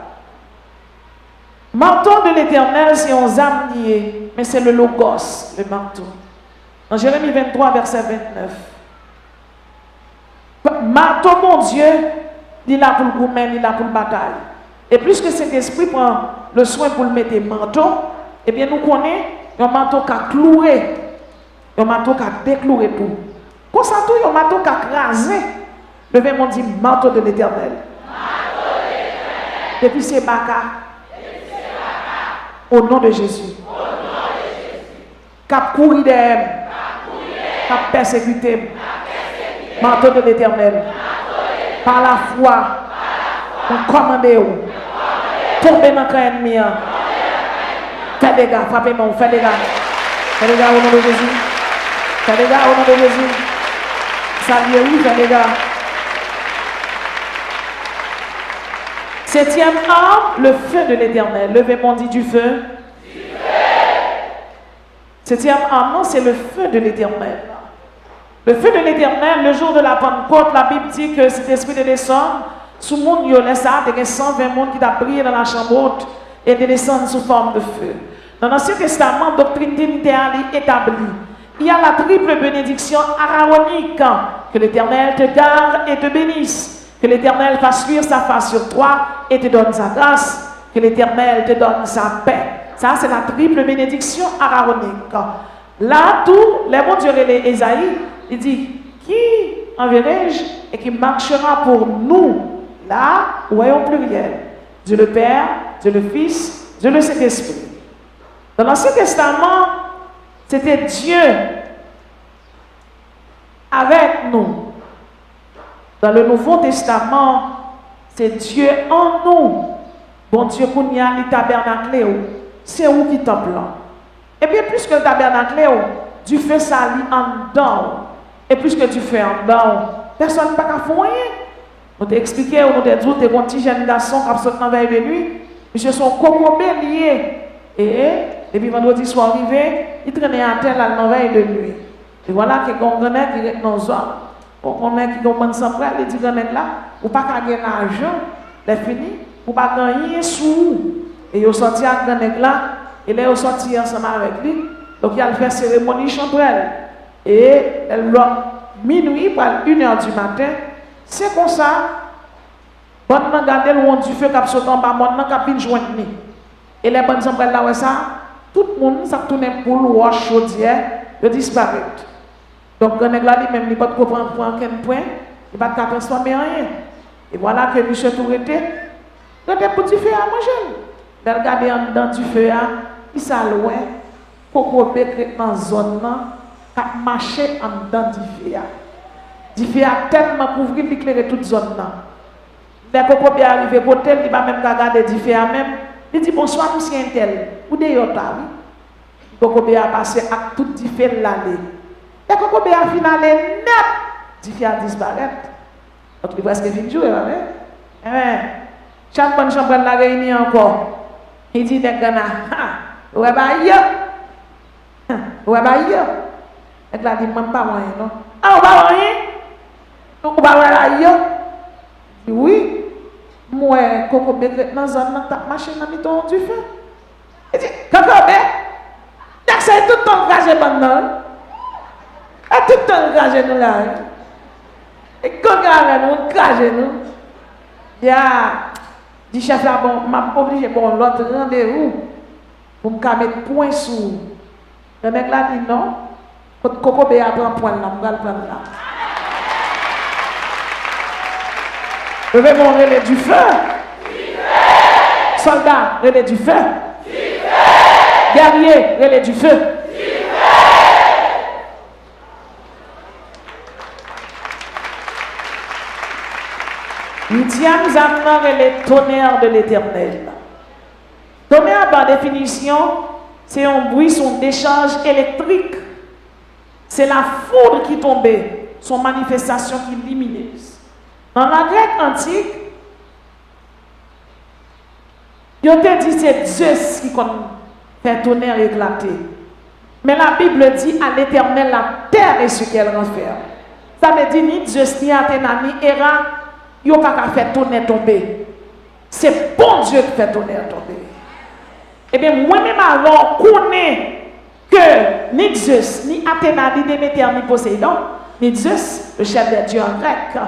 S2: Marteau de l'Éternel, c'est un âme liée, mais c'est le logos, le marteau. Dans Jérémie 23, verset 29. Marteau, mon Dieu, il est là pour le gourmet, il est là pour le bataille. Et puisque cet esprit prend le soin pour le mettre marteau, eh bien nous connaissons un marteau qui a cloué, un marteau qui a décloué tout. Comme ça, tout un marteau qui a crasé. Levez mon dit marteau de l'Éternel. Depuis c'est Baka. Au nom de Jésus. Cap courir d'elle. Cap persécuté. Marteau de l'Éternel. Par la foi. On commande. Tombez dans le camp ennemi. Faites des gars. Frappez-moi. Faites des gars. Faites des gars au nom de Jésus. Faites des gars au nom de Jésus. Saluez, oui, faites des gars. Septième arme, le feu de l'Éternel. Levez-moi, dit du feu. Septième arme, c'est le feu de l'Éternel. Le feu de l'Éternel, le jour de la Pentecôte, la Bible dit que cet esprit de descendre, sous le monde, il y a ça, il y a 120 personnes qui ont prié dans la chambre haute et de descendre sous forme de feu. Dans l'Ancien Testament, la doctrine trinitaire est établie. Il y a la triple bénédiction arahonique. Que l'Éternel te garde et te bénisse. Que l'Éternel fasse luire sa face sur toi et te donne sa grâce. Que l'Éternel te donne sa paix. Ça, c'est la triple bénédiction arahonique. Là, tout, les bons dieux et Esaïe, il dit, qui enverrai-je et qui marchera pour nous? Là, voyons pluriel. Dieu le Père, Dieu le Fils, Dieu le Saint-Esprit. Dans l'Ancien Testament, c'était Dieu avec nous. Dans le Nouveau Testament, c'est Dieu en nous. Bon Dieu, qu'on y a le tabernacle, c'est où qui temple. Et bien, plus que le tabernacle, du feu sali en dedans. Et plus que du feu en dedans, personne ne peut pas faire rien. On t'a expliqué, on t'a dit, t'es un petit jeune garçon qui a sauté dans la veille de nuit. Monsieur son coco bélier. Et puis vendredi soir arrivé, il traînait à terre dans la veille de nuit. Et voilà que quand on connaît qui est dans nos hommes. On a qui commence sans frère, il dit là, ou pas gagner l'argent, c'est fini, ou pas gagner sous. Et il sorti à Ganek là, et là il sorti ensemble avec lui. Donc il a fait cérémonie chambrelle. Et elle minuit pour 1h du matin. C'est comme ça. Bonne regarder le monde du feu qui a sauté en bas, maintenant qui a bien joint. Et les bonnes chambrelles là, ça, tout le monde s'est tourné pour le wash chaudière, il disparaît. Donc, quand il a dit, même, il ne peut pas comprendre pour aucun point, il ne peut pas transformer en rien. Et voilà que monsieur tout était. Il était petit feu à manger. Il a regardé en dedans du feu, il s'est loin, coco bécré dans la zone, il a marché en dedans du feu. Du feu a tellement couvert qu'il éclairait toute zone. Les coco bien arrivé côté, il va même regarder du feu même. Il dit, bonsoir, monsieur Intel. Où est Yota? Coco bien a passé à tout du feu l'année. Et quand on a final net, Diffie a disparaître. Donc il est presque fini de jouer, chaque bonne chambre de la réunion encore. Il dit, Nekana, ouais, bah, yo. Ouais, bah, yo. Et là, il dit, même pas moyen, non? Ah, on va rien? On va voir yo. Oui. Moi, Coco Bécret, dans la zone, dans la machine, dans le ton du feu. Il dit, Coco Bécret, c'est tout le temps engagé maintenant. Et tout le temps engagé nous là. Et quand on engagé nous, il y a dit chef là, bon, m'a obligé pour l'autre rendez-vous pour me mettre point sous. Le mec là dit non, quand Coco Bé prend point là, on va le prendre là. Je vais mon relais du feu. Soldat, relais du feu. Guerrier, relais du feu. Huitième amenant le tonnerre de l'Éternel. Tonnerre, par définition, c'est un bruit, son décharge électrique. C'est la foudre qui tombait, son manifestation qui lumineuse. Dans la Grèce antique, il a dit c'est Zeus qui fait tonnerre éclater. Mais la Bible dit à l'Éternel la terre est ce qu'elle renferme. Ça veut dire ni Zeus, ni Athéna, ni Héra, il n'y a pas qu'à faire tonnerre tomber. C'est bon Dieu qui fait tonnerre tomber. Eh bien, moi-même alors, connais que ni Zeus, ni Athéna, ni Déméter, ni Poséidon, ni Zeus, le chef des dieux en grec,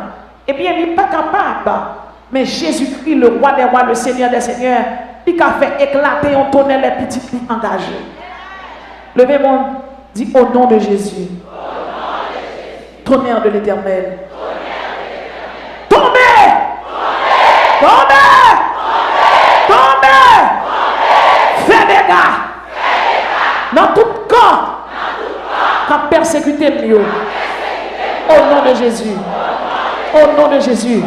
S2: eh bien, il n'est pas capable. Mais Jésus-Christ, le roi des rois, le Seigneur des seigneurs, il a fait éclater un tonnerre les petits filles engagés. Levez-moi, dit au nom de Jésus. Tonnerre de l'Éternel. Tombez! Tombez! Tombez! Fais des gars! Dans tout camp! Quand persécuté mieux. Au nom de Jésus. Au nom de Jésus.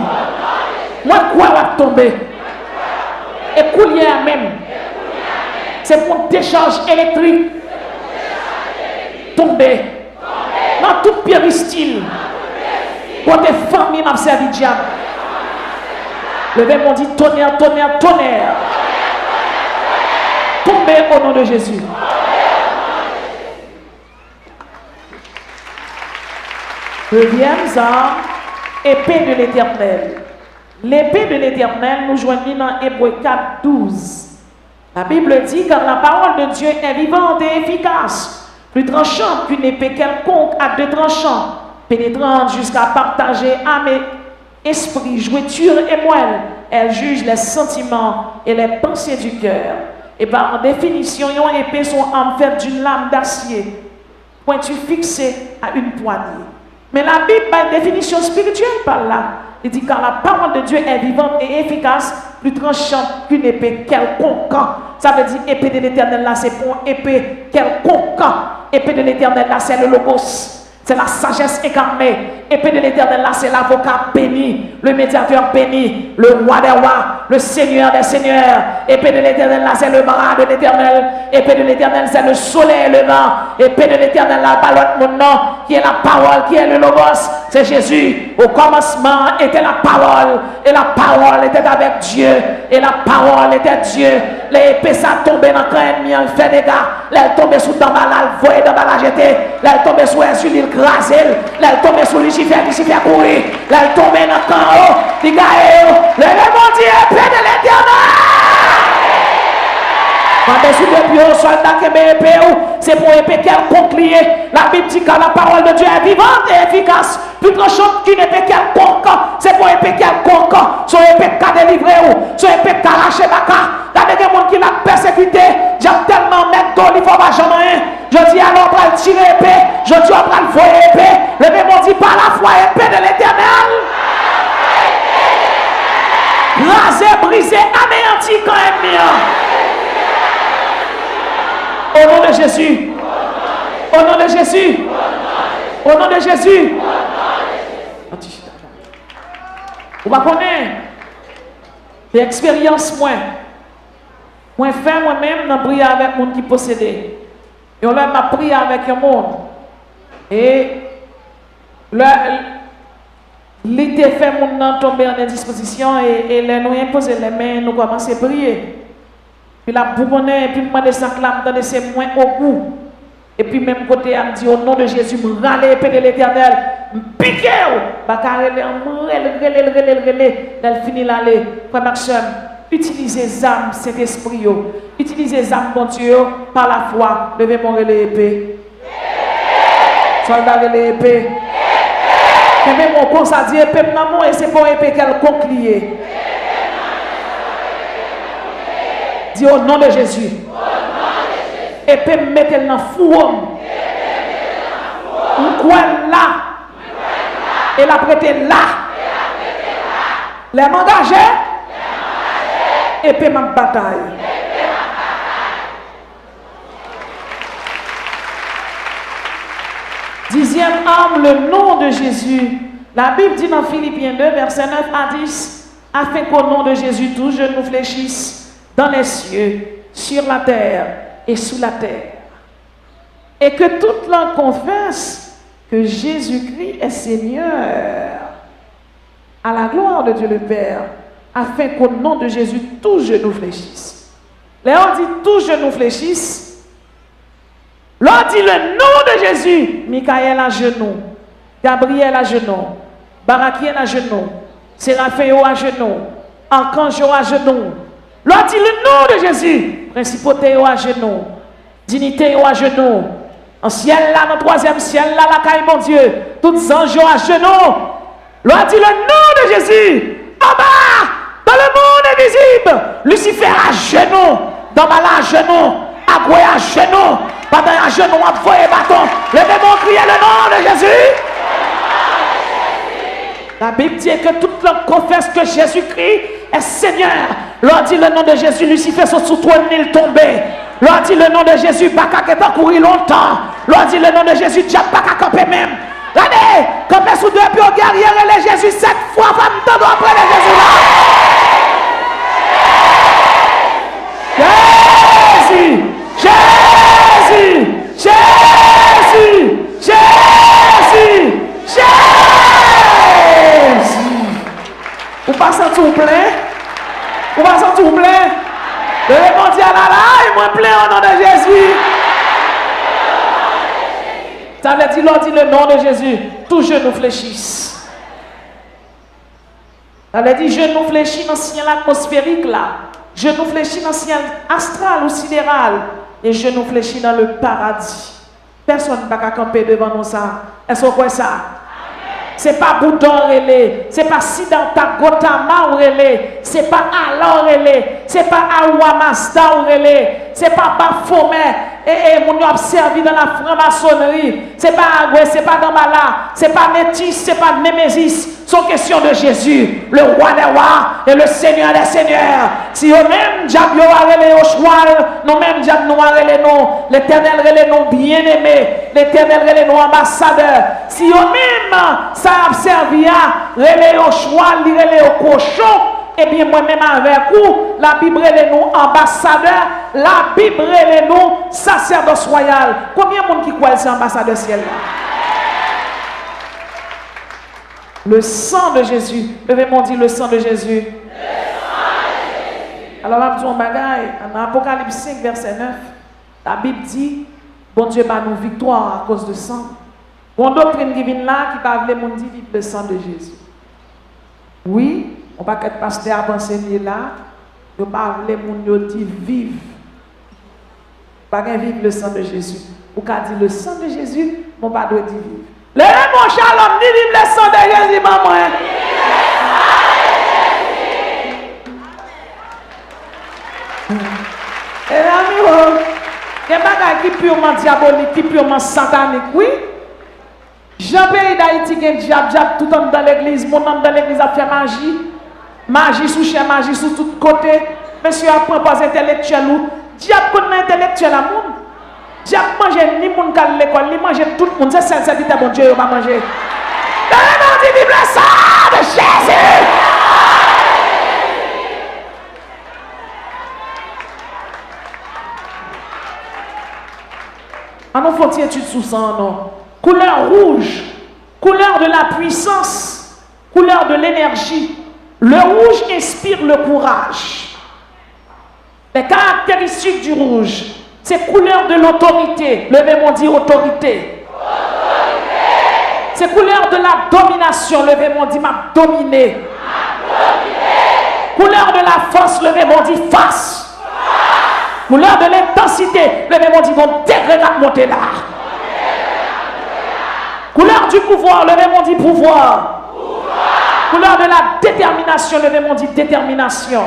S2: Moi, quoi va tomber? Et coulier même. C'est pour décharge électrique. Tomber. Dans tout péristyle. Pour des familles m'a servi diable. Levez-moi dit tonnerre, tonnerre, tonnerre. Tombez au nom de Jésus. Deuxième arme, épée de l'Éternel. L'épée de l'Éternel nous joignit dans Hébreux 4, 12. La Bible dit car la parole de Dieu est vivante et efficace, plus tranchante qu'une épée quelconque à deux tranchants, pénétrante jusqu'à partager âme et esprit, jointure et moelle. Elle juge les sentiments et les pensées du cœur. Et par définition, une épée sont en fait d'une lame d'acier, pointue fixée à une poignée. Mais la Bible a une définition spirituelle par là. Il dit car la parole de Dieu est vivante et efficace, plus tranchante qu'une épée quelconque. Ça veut dire épée de l'Éternel là, c'est pour épée quelconque. Épée de l'Éternel là, c'est le logos. C'est la sagesse incarnée. Épée de l'Éternel là, c'est l'avocat béni, le médiateur béni, le roi des rois, le Seigneur des seigneurs. Épée de l'Éternel là, c'est le bras de l'Éternel. Épée de l'Éternel, c'est le soleil levant. Épée de l'Éternel là, ballonne mon nom, qui est la parole, qui est le logos. C'est Jésus. Au commencement était la parole, et la parole était avec Dieu, et la parole était Dieu. Les épées ça tombé dans le camp ennemi, elle fait des gars. Elle tombée sous Damba, elle voyait Damba la jeter. Elle tombée sous Jésus, il crasé. Elle tombée sous Lucifer, Lucifer courir. Elle tombée dans le camp haut, les gars, le mon Dieu, épée de l'Éternel. Quand sous le bureau, soldat qui est épée, c'est pour épée quelconque lié. La Bible dit que la parole de Dieu est vivante et efficace. Plus tranchante qu'une épée quelconque, c'est pour épée quelconque. Son épée qui a délivré ou, son épée qui a lâché la carte. Il y a des gens qui l'ont persécuté. J'ai tellement mettre il faut pas jamais. Je dis alors, on va le tirer épée. Je dis, on va le voir épée. Le même dit par la foi, épée de l'Éternel. Rasé, brisé, anéanti quand même. Au nom de Jésus. Au nom de Jésus. Au nom de Jésus. Vous va connaître l'expérience moi fait moi-même dans prier avec monde qui possédait. Et on m'a prié avec un monde. Et l'été fait mon tomber en indisposition et les nous imposer les mains, nous commençons à prier. Puis la bourgonne, puis moi de ça clame dans ses moins au goût. Et puis même côté, elle me dit au nom de Jésus, me râler l'épée de l'Éternel, me piquer, elle finit l'aller. Frère Maxime, utilisez les âmes, cet esprit, utilisez les âmes, bon Dieu, par la foi, levez mon relais épée. Soldat relais épée. Et même mon con, ça dit épée, maman, et c'est pour épée qu'elle conclie. Dis au nom de Jésus. Et puis mettez-le dans le four. Ou quoi là. Et la prêter là. Les m'engager. Et puis ma bataille. Dixième arme, le nom de Jésus. La Bible dit dans Philippiens 2, verset 9 à 10, afin qu'au nom de Jésus, tous genoux fléchissent dans les cieux, sur la terre et sous la terre. Et que toute langue confesse que Jésus-Christ est Seigneur, à la gloire de Dieu le Père, afin qu'au nom de Jésus, tous genoux fléchissent. Là, on dit tous genoux fléchissent. Là, on dit le nom de Jésus. Michael à genoux, Gabriel à genoux, Barakiel à genoux, Séraphéo à genoux, Archange à genoux. Là, on dit le nom de Jésus. principauté à genoux, dignité à genoux. En ciel là, dans le troisième ciel là, la caille mon Dieu, tous anges à genoux. L'on dit le nom de Jésus. En bas, dans le monde invisible, Lucifer à genoux, dans Bala à genoux, Agoué à genoux, pendant à genoux, on voit un bâton. Le démon criait le nom de Jésus. La Bible dit que toute l'homme confesse que Jésus-Christ est Seigneur. L'on dit le nom de Jésus, Lucifer se sous toi, il tombé. L'on dit le nom de Jésus, Baka qui est couru longtemps. L'on dit le nom de Jésus, Diable Baka camper même. Regardez, camper sous deux pieds au guerrier et les Jésus 7 fois, femme t'en après les Jésus là. Jésus, Jésus, Jésus, Jésus, Jésus. Vous passez tout plein? Vous passez tout plein? Le mondial là, il m'a plein au nom de Jésus. Ça veut dire, l'on dit le nom de Jésus, tout genou fléchisse. Ça veut dire, genou fléchit dans le ciel atmosphérique là. Genou fléchit dans le ciel astral ou sidéral. Et genou fléchit dans le paradis. Personne ne va camper devant nous ça. Est-ce que vous voyez ça? C'est pas Boudon relais, c'est pas Siddhartha Gautama relais, c'est pas Allah relais, c'est pas Awamasta relais, c'est pas Baphomet et mon a servi dans la franc-maçonnerie, c'est pas Agoué, c'est pas Gambala, c'est pas Métis, c'est pas Némésis. C'est question de Jésus, le roi des rois et le Seigneur des seigneurs. Si eux-mêmes, diable a relé au choix, nous-mêmes, diable nous a relé nous, l'Éternel relé nous bien-aimés, l'Éternel relé nous ambassadeurs. Si eux-mêmes, ça a servi à relé au choix, relé au cochon, eh bien, moi-même avec vous, la Bible relé nous ambassadeurs, la Bible relé nous sacerdoce royal. Combien de monde qui croit que c'est ambassadeur ciel là? Le sang de Jésus. Levez-moi dit le sang de Jésus. Le sang de Jésus. Alors, on va dire un bagaille. En Apocalypse 5, verset 9, la Bible dit, bon Dieu va nous victoire à cause de sang. Bon doctrine qui vient là, qui va vouloir dire vivre le sang de Jésus. Oui, on va pas être pasteur à enseigner là, on va vouloir dire vivre. Pas vivre le sang de Jésus. Ou qu'à dire le sang de Jésus, on va pas dire vivre. Le mon shalom, dit vive le sang de Jésus, maman. Et l'ami, il y a des choses qui purement diaboliques, qui purement sataniques, oui. Jean-Pays d'Haïti, qui est diable tout le temps dans l'église, mon homme dans l'église a fait magie. Magie sous chien, magie sous tous côtés. Monsieur apprend pas intellectuel ou diable connaît intellectuel à monde. Diable mange ni moun kal l'école, ni mange tout le monde. C'est sincérité, bon Dieu, il va manger. Dans le nom du Bible, le sang de Jésus. Ah non, faut une étude sous ça, non. Couleur rouge, couleur de la puissance, couleur de l'énergie. Le rouge inspire le courage. Les caractéristiques du rouge, c'est couleur de l'autorité. Levez-moi dire autorité. C'est couleur de la domination. Levez-moi dire m'a dominé. Couleur de la force. Levez-moi dire face. Couleur de l'intensité. Levez-moi dire mon degré va monter là. Couleur du pouvoir. Levez-moi dire pouvoir. Couleur de la détermination. Levez-moi dire détermination.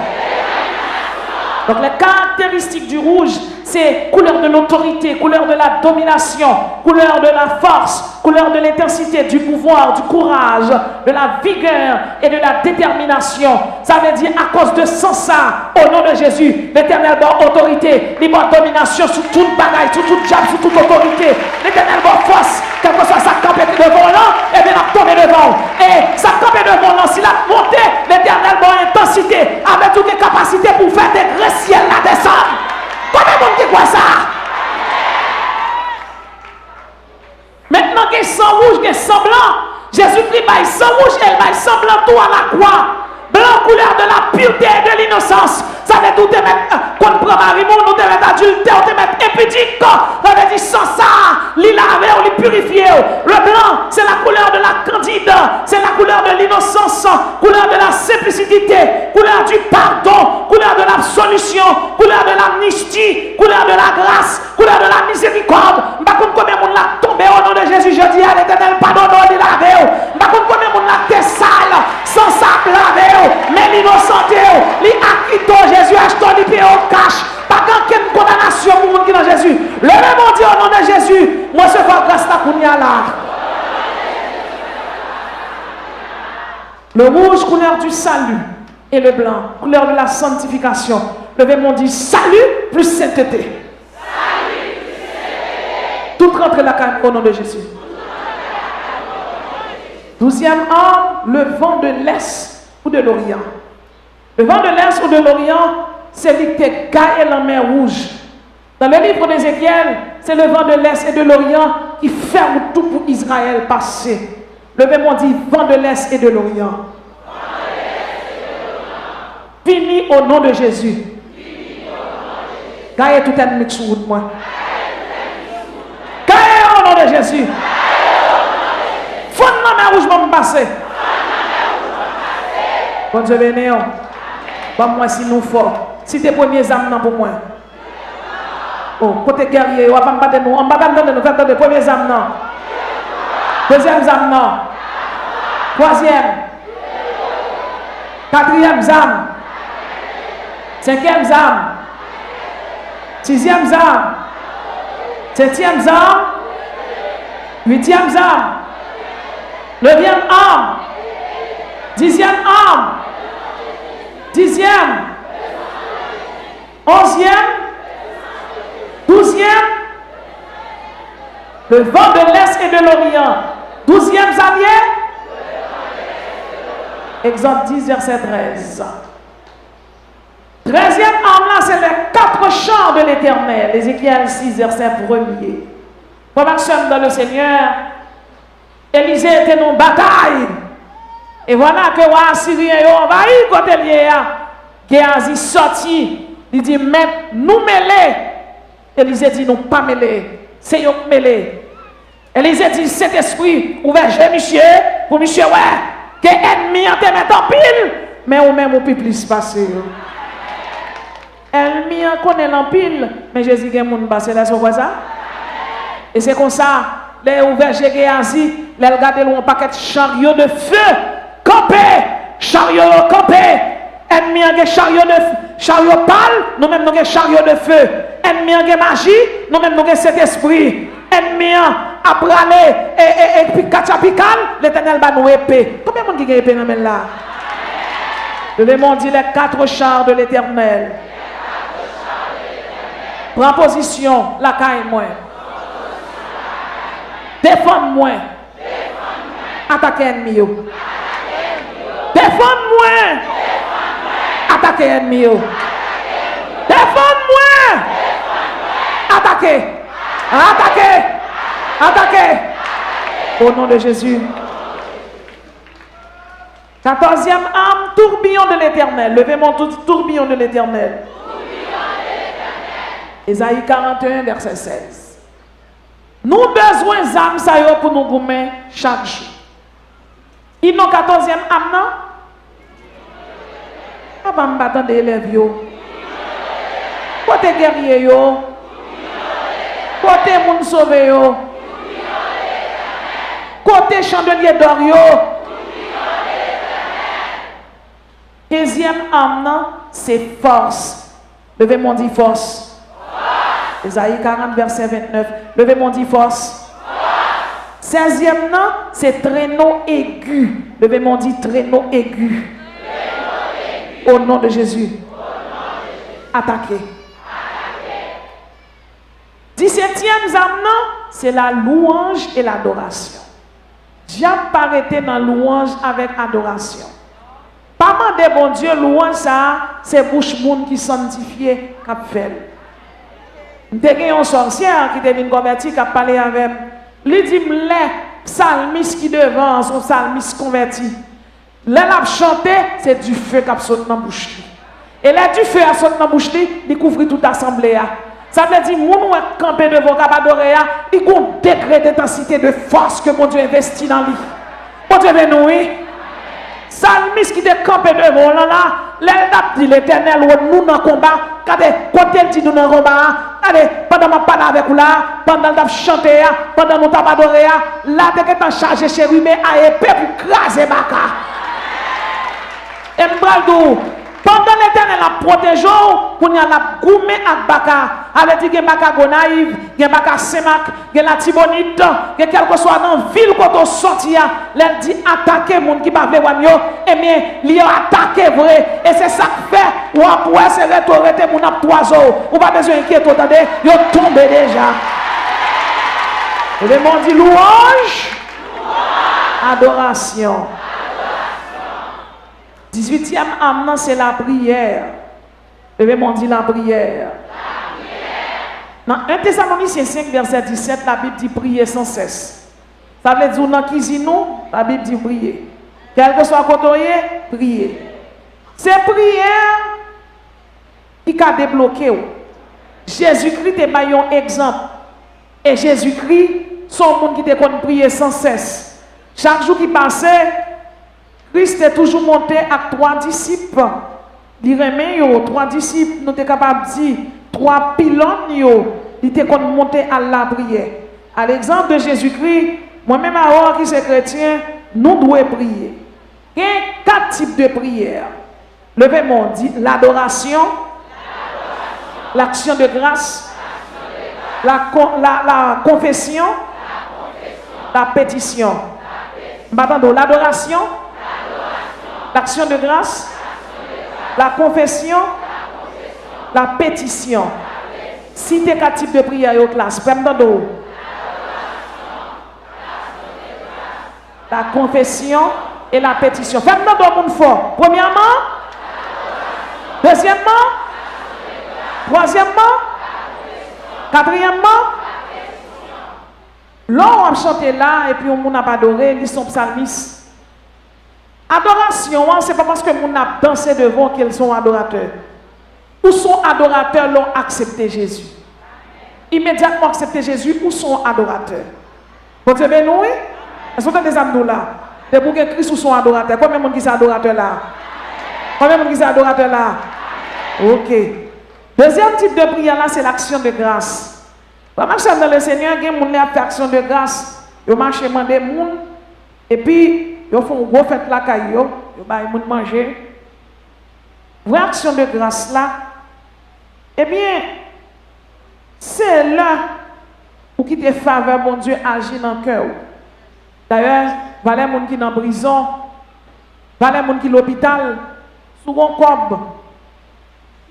S2: Donc les caractéristiques du rouge, c'est couleur de l'autorité, couleur de la domination, couleur de la force, couleur de l'intensité, du pouvoir, du courage, de la vigueur et de la détermination. Ça veut dire à cause de ça, au nom de Jésus, l'Éternel donne autorité, il donne domination sur toute bagaille, sur toute diable, sur toute autorité. L'Éternel donne force, quel que soit sa campée devant là, et bien il a tombé devant. Et sa campée devant là, s'il a monté, l'Éternel donne intensité, avec toutes les capacités pour faire des grands ciel la descendre. Combien de monde qui croit ça? Maintenant qu'il y a sang rouge, qu'il y a sang blanc, Jésus-Christ va sang rouge et il va sang blanc tout à la croix. Blanc couleur de la pureté et de l'innocence. Ça veut tout te mettre contre prend Marimon, nous te mettre adultère, nous te mettre impudique. Ça veut dire sans ça, l'y laver ou l'y purifier. Le blanc, c'est la couleur de la candide, c'est la couleur de l'innocence, couleur de la simplicité, couleur du pardon, couleur de l'absolution, couleur de l'amnistie Le rouge, couleur du salut. Et le blanc, couleur de la sanctification. Levez mon dit salut plus sainteté. Tout rentre la canne au nom de Jésus. 12e arme, le vent de l'Est ou de l'Orient. Le vent de l'Est ou de l'Orient, c'est lui qui est gaillé la mer rouge. Dans le livre d'Ézéchiel, c'est le vent de l'Est et de l'Orient qui ferme tout pour Israël passer. Levez-moi dit vent de l'Est et de l'Orient. Fini au nom de Jésus. Gaillez tout ennemi sous moi. Gaillez au nom de Jésus. Fondement mer rouge va me passer. Bon Dieu béni. Bon moi si nous fort. Si tes premiers âmes pour moi. Oh, côté guerrier, on va pas me battre nous. On va pas me donner nous faire les premiers âmes non. Deuxième âme non. Troisième. Quatrième âme. Cinquième âme. Sixième âme. Septième âme. Huitième âme. Neuvième âme. Dixième âme. Dixième. Onzième. Douzième. Le vent de l'Est et de l'Orient. 12e allié. Exode 10, verset 13. 13e arme là, c'est les 4 chants de l'Éternel. Ézéchiel 6, verset 1er. Pendant que nous sommes dans le Seigneur, Élisée était en bataille. Et voilà que les Assyriens ont envahi côté lié. Géasi sorti. Il dit, mais nous mêlés. Élisée dit, nous pas mêlés. C'est eux mêlés. Élisée dit, cet esprit, ouvert chez monsieur, pour monsieur, ouais, que ennemi en te met en pile, mais ou même au peut plus passer. Ennemi en connaît l'empile, mais Jésus qui est mon passé là, c'est quoi ça? Et c'est comme ça, les ouverts chez Géasi, les regardent un paquet de chariots de feu, campé, chariot campé, ennemi en chariot de feu, chariot pâle, nous-mêmes nous avons chariot de feu, ennemi en magie, nous-mêmes nous avons cet esprit, ennemi a bralé et puis kachapical, l'Éternel va nous épée. Combien de monde qui a épée dans là? Le démon dit les 4 chars de l'Éternel. Prends position, la caille moi. Défends-moi. Attaquez ennemi. Défends-moi. Attaquez ennemi. Défends-moi. Attaquez. Attaquez. Attaquez. Au nom de Jésus. 14e arme, tourbillon de l'Éternel. Levez mon tourbillon de l'Éternel. Ésaïe 41, verset 16. Nous avons besoin d'âmes ça y est pour nous gommer chaque jour. Ils n'ont 14e âme, non? On va me battre des élèves. Côté guerrier, côté moun sauvé, côté chandelier d'or. 15e âme, c'est force. Levez mon dit force. Ésaïe 40, verset 29. Levez mon dit force. 16e nom, c'est traîneau aigu. Levez mon dit traîneau aigu. Au nom de Jésus. Attaquez. 17e âme, c'est la louange et l'adoration. Diable arrêté dans louange avec adoration. Pas mal de bon Dieu, louange ça, c'est bouche monde qui sanctifié qu'a fait. M'te une sorcière qui devient convertie qui a parlé avec lui dit les psalmistes qui devant son psalmiste converti. Là l'a chanté, c'est du feu qui a sauté dans bouche. Et là du feu a sauté dans bouche, il couvre toute assemblée. Ça veut dire mon camper devant cap adorer, il y a un degré d'intensité de force que mon Dieu investit dans lui. Mon Dieu béni. Psalmiste qui était campé devant là, l'elle dit l'Éternel nous dans le combat, quand elle dit nous dans le combat, pendant que je parle avec vous là, pendant que je chante, pendant que je adore, là, tu es chargé chérie, mais à épée pour craser Baka. Et pendant l'Éternel a protégé, pour y aller gourmet avec Baka, Elle dit qu'il n'y a pas qu'à Gonaïve, il n'y a pas qu'à Saint-Marc, il y a la Tibonite, il y a quelque soit dans la ville quand on sortit, elle dit attaquer les gens qui ne veulent pas voir, et bien, ils ont attaqué vrai. Et c'est ça qui fait, ou après, c'est retourner mon ap 3 heures. Ou pas besoin d'inquiéter, attendez, ils ont tombé déjà. Et le monde dit louange, adoration. 18e âme, c'est la prière. Le monde dit la prière. Dans 1 Thessaloniciens 5, verset 17, la Bible dit prier sans cesse. Ça veut dire dans la cuisine, la Bible dit prier. Quel que soit côté, prier. C'est prière qui a débloqué. Jésus-Christ est un exemple. Et Jésus-Christ, son monde qui te compte prier sans cesse. Chaque jour qui passait, Christ est toujours monté à 3 disciples. Il remet 3 disciples, nous sommes capables de dire 3 pylônes, il était monté à la prière. À l'exemple de Jésus-Christ, moi-même, alors qui suis chrétien, nous devons prier. Il y a 4 types de prières. Levez-moi, dit l'adoration, l'action de grâce, la confession, la pétition. L'adoration, l'action de grâce, la confession, la pétition. Si tu as 4 types de prières au classe, la confession et la pétition. Faites-nous dans monde fort. Premièrement, deuxièmement, troisièmement, quatrièmement, l'on a chanté là et puis on n'a pas adoré, ils sont psalmistes. Adoration, ce n'est pas parce que on a dansé devant qu'ils sont adorateurs. Ou sont adorateurs l'ont accepté Jésus. Immédiatement accepté Jésus, ou sont adorateurs. Vous Dieu bénou, oui? Est-ce que vous avez des amis là? C'est pour que Christ ou sont adorateurs. Combien de monde qui sont adorateurs là? Combien de monde qui sont adorateurs là? Ok. Deuxième type de prière là, c'est l'action de grâce. Quand marcher dans le Seigneur, il y a des gens qui font action de grâce. Ils marchent dans des gens et puis ils font une grosse fête là, ils vont manger. Vraie action de grâce là, eh bien, c'est là pour qui te faveur, bon Dieu, agit dans le cœur. D'ailleurs, voilà les gens qui sont en prison, voilà les gens qui sont à l'hôpital, souvent comme,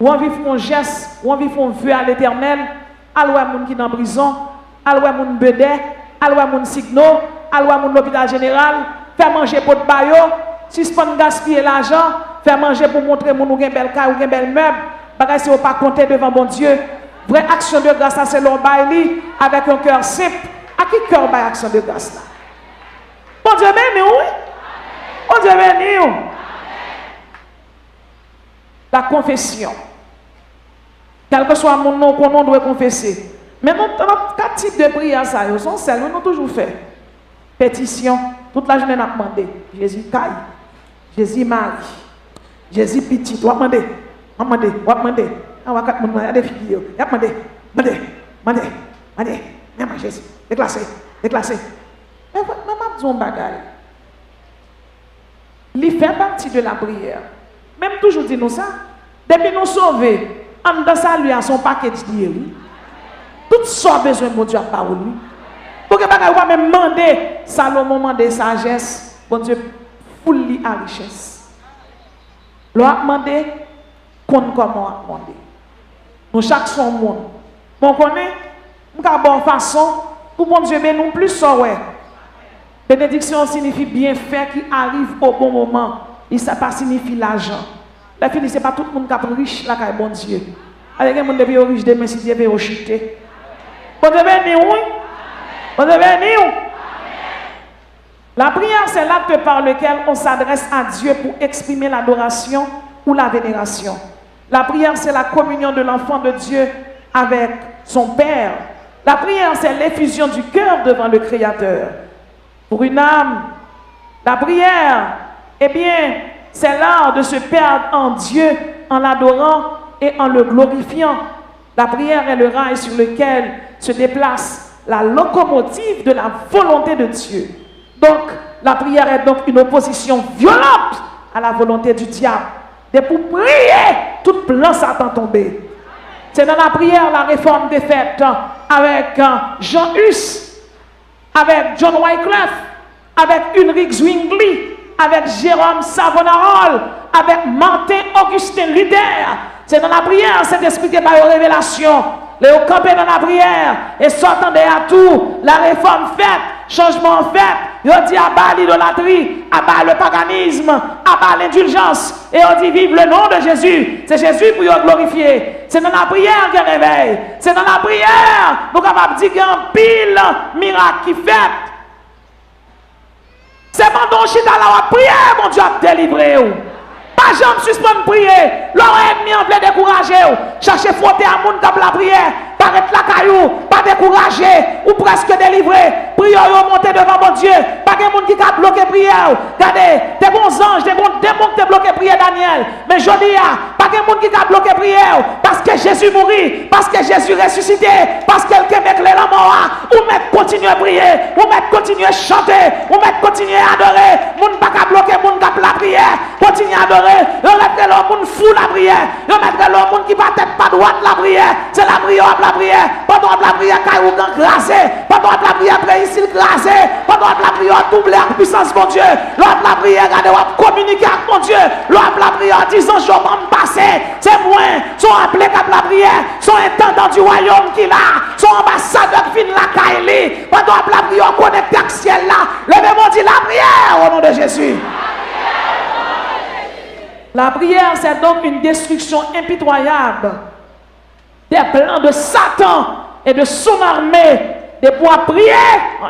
S2: ou on vit un geste, ou on vit un vœu à l'éternel, alors les gens qui sont en prison, alors les gens qui sont bedé, alors les gens qui sont signaux, alors les gens qui l'hôpital général, faire manger pour le bayo, suspendre gaspiller l'argent, faire manger pour montrer que nous avons une belle caille ou une belle meuble, parce que si on pas compter devant bon Dieu. Vraie action de grâce, c'est l'on baille avec un cœur simple. À qui cœur baille action de grâce là? Bon Dieu béni, oui. Bon Dieu béni. La confession. Quel que soit mon nom, qu'on doit confesser. Mais nous avons 4 types de prières, ça, ils sont celles, nous avons toujours fait. Pétition, toute la journée, on a demandé. Jésus caille, Jésus Marie, Jésus petit, on a demandé, on a demandé. On a demandé, des filles, on a demandé, même Jésus, déclassé. Mais maman dit un bagage. Il fait partie de la prière. Même toujours dit nous ça. Depuis nous sauver, en dans ça lui a son paquet de Dieu. Tout ça besoin de Dieu à parole. Pour que bagage va même demander Salomon demander sagesse, bon Dieu pour lui à richesse. L'on a demandé comment a demandé. Nous chaque son monde. Bon connaît, nous avons bonne façon pour bon Dieu nous plus ça ouais. Bénédiction signifie bienfait qui arrive au bon moment. Et ça pas signifie l'argent. La fin c'est pas tout le monde qui est riche là qui est bon Dieu. Avec les gens qui sont riches demain si Dieu veut chuter. Bon Dieu béni oui. Bon Dieu béni. La prière c'est l'acte par lequel on s'adresse à Dieu pour exprimer l'adoration ou la vénération. La prière, c'est la communion de l'enfant de Dieu avec son Père. La prière, c'est l'effusion du cœur devant le Créateur. Pour une âme, la prière, eh bien, c'est l'art de se perdre en Dieu, en l'adorant et en le glorifiant. La prière est le rail sur lequel se déplace la locomotive de la volonté de Dieu. Donc, la prière est donc une opposition violente à la volonté du diable. Et pour prier, tout plan Satan tombé. C'est dans la prière la réforme des fêtes avec Jean Hus, avec John Wycliffe, avec Ulrich Zwingli, avec Jérôme Savonarole, avec Martin Augustin Luther. C'est dans la prière, cet esprit qui est par révélation. Les campé dans la prière et sortant de à tout, la réforme faite, changement fait, ils dit à bas l'idolâtrie, à bas le paganisme, à bas l'indulgence, et on dit vive le nom de Jésus. C'est Jésus pour le glorifier. C'est dans la prière qu'il réveille. C'est dans la prière pour qu'on va dire qu'il y a un pile miracle qui fait. C'est pendant que je suis dans la prière, mon Dieu a délivré. Pas jamais suspendre prier. Leur ennemi en veut décourager. Cherchez frotter à monde dans la prière. Paraître la caillou. Pas décourager. Ou presque délivré. Prière monter devant mon Dieu. Pas de monde qui a bloqué prière. Regardez, des bons anges, des bons démons qui ont bloqué prière Daniel. Mais je dis, pas de monde qui a bloqué prière. Parce que Jésus mourit. Parce que Jésus ressuscité. Parce que quelqu'un met la mort. Ou mettre continuer à prier. Ou mettre continuer à chanter. Ou mettre continuer à adorer. Monde pas qu'à bloquer, monde qui a la prière. Continuer à adorer. Ils mettent l'homme fou la prière. Ils mettent l'homme qui va tête pas droite la prière. C'est la prière, la prière. Pendant la prière, caillou grasé. Pendant la prière, ici grasé. Pendant la prière, doublé en puissance, mon Dieu. Lors de la prière, regardez, on communiquer avec mon Dieu. Lors de la prière, 10 ans, je vais passer. C'est moins. Sont appelés comme la prière. Sont intendants du royaume qui là. Sont ambassadeurs qui viennent la caille. Pendant la prière, connecté avec le ciel là. Levez-moi, dit la prière au nom de Jésus. La prière, c'est donc une destruction impitoyable des plans de Satan et de son armée. De pouvoir prier,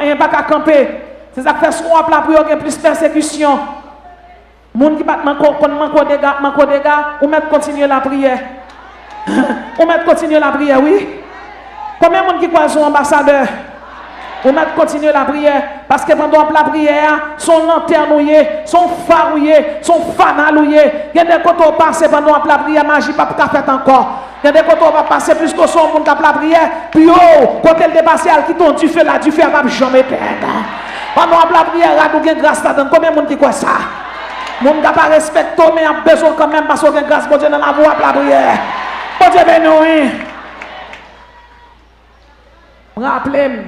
S2: il n'y a pas qu'à camper. C'est ça qui fait souvent la prière, il y a plus de persécution. Les gens qui battent manquent des gars, ou mettre continuer la prière. Ou mettre continuer la prière, oui. Combien de gens qui croient sont ambassadeurs? On va continuer la prière parce que pendant la prière, son lanternouillé, son farouillé, son fanalouillé. Il y a des côtés qui passent pendant la prière, magie pas fait encore. Il y a des côtés qui va passer plus que son monde la prière. Puis quand elle dépasse, elle qui tombe du feu là, du feu, elle va jamais perdre. Pendant la prière, elle a grâce là-dedans. Combien de monde qui croit ça? Le monde n'a pas respecté, mais a besoin quand même parce qu'il y a grâce pour Dieu dans la voie de la prière. Bon Dieu béni. Rappelez-moi.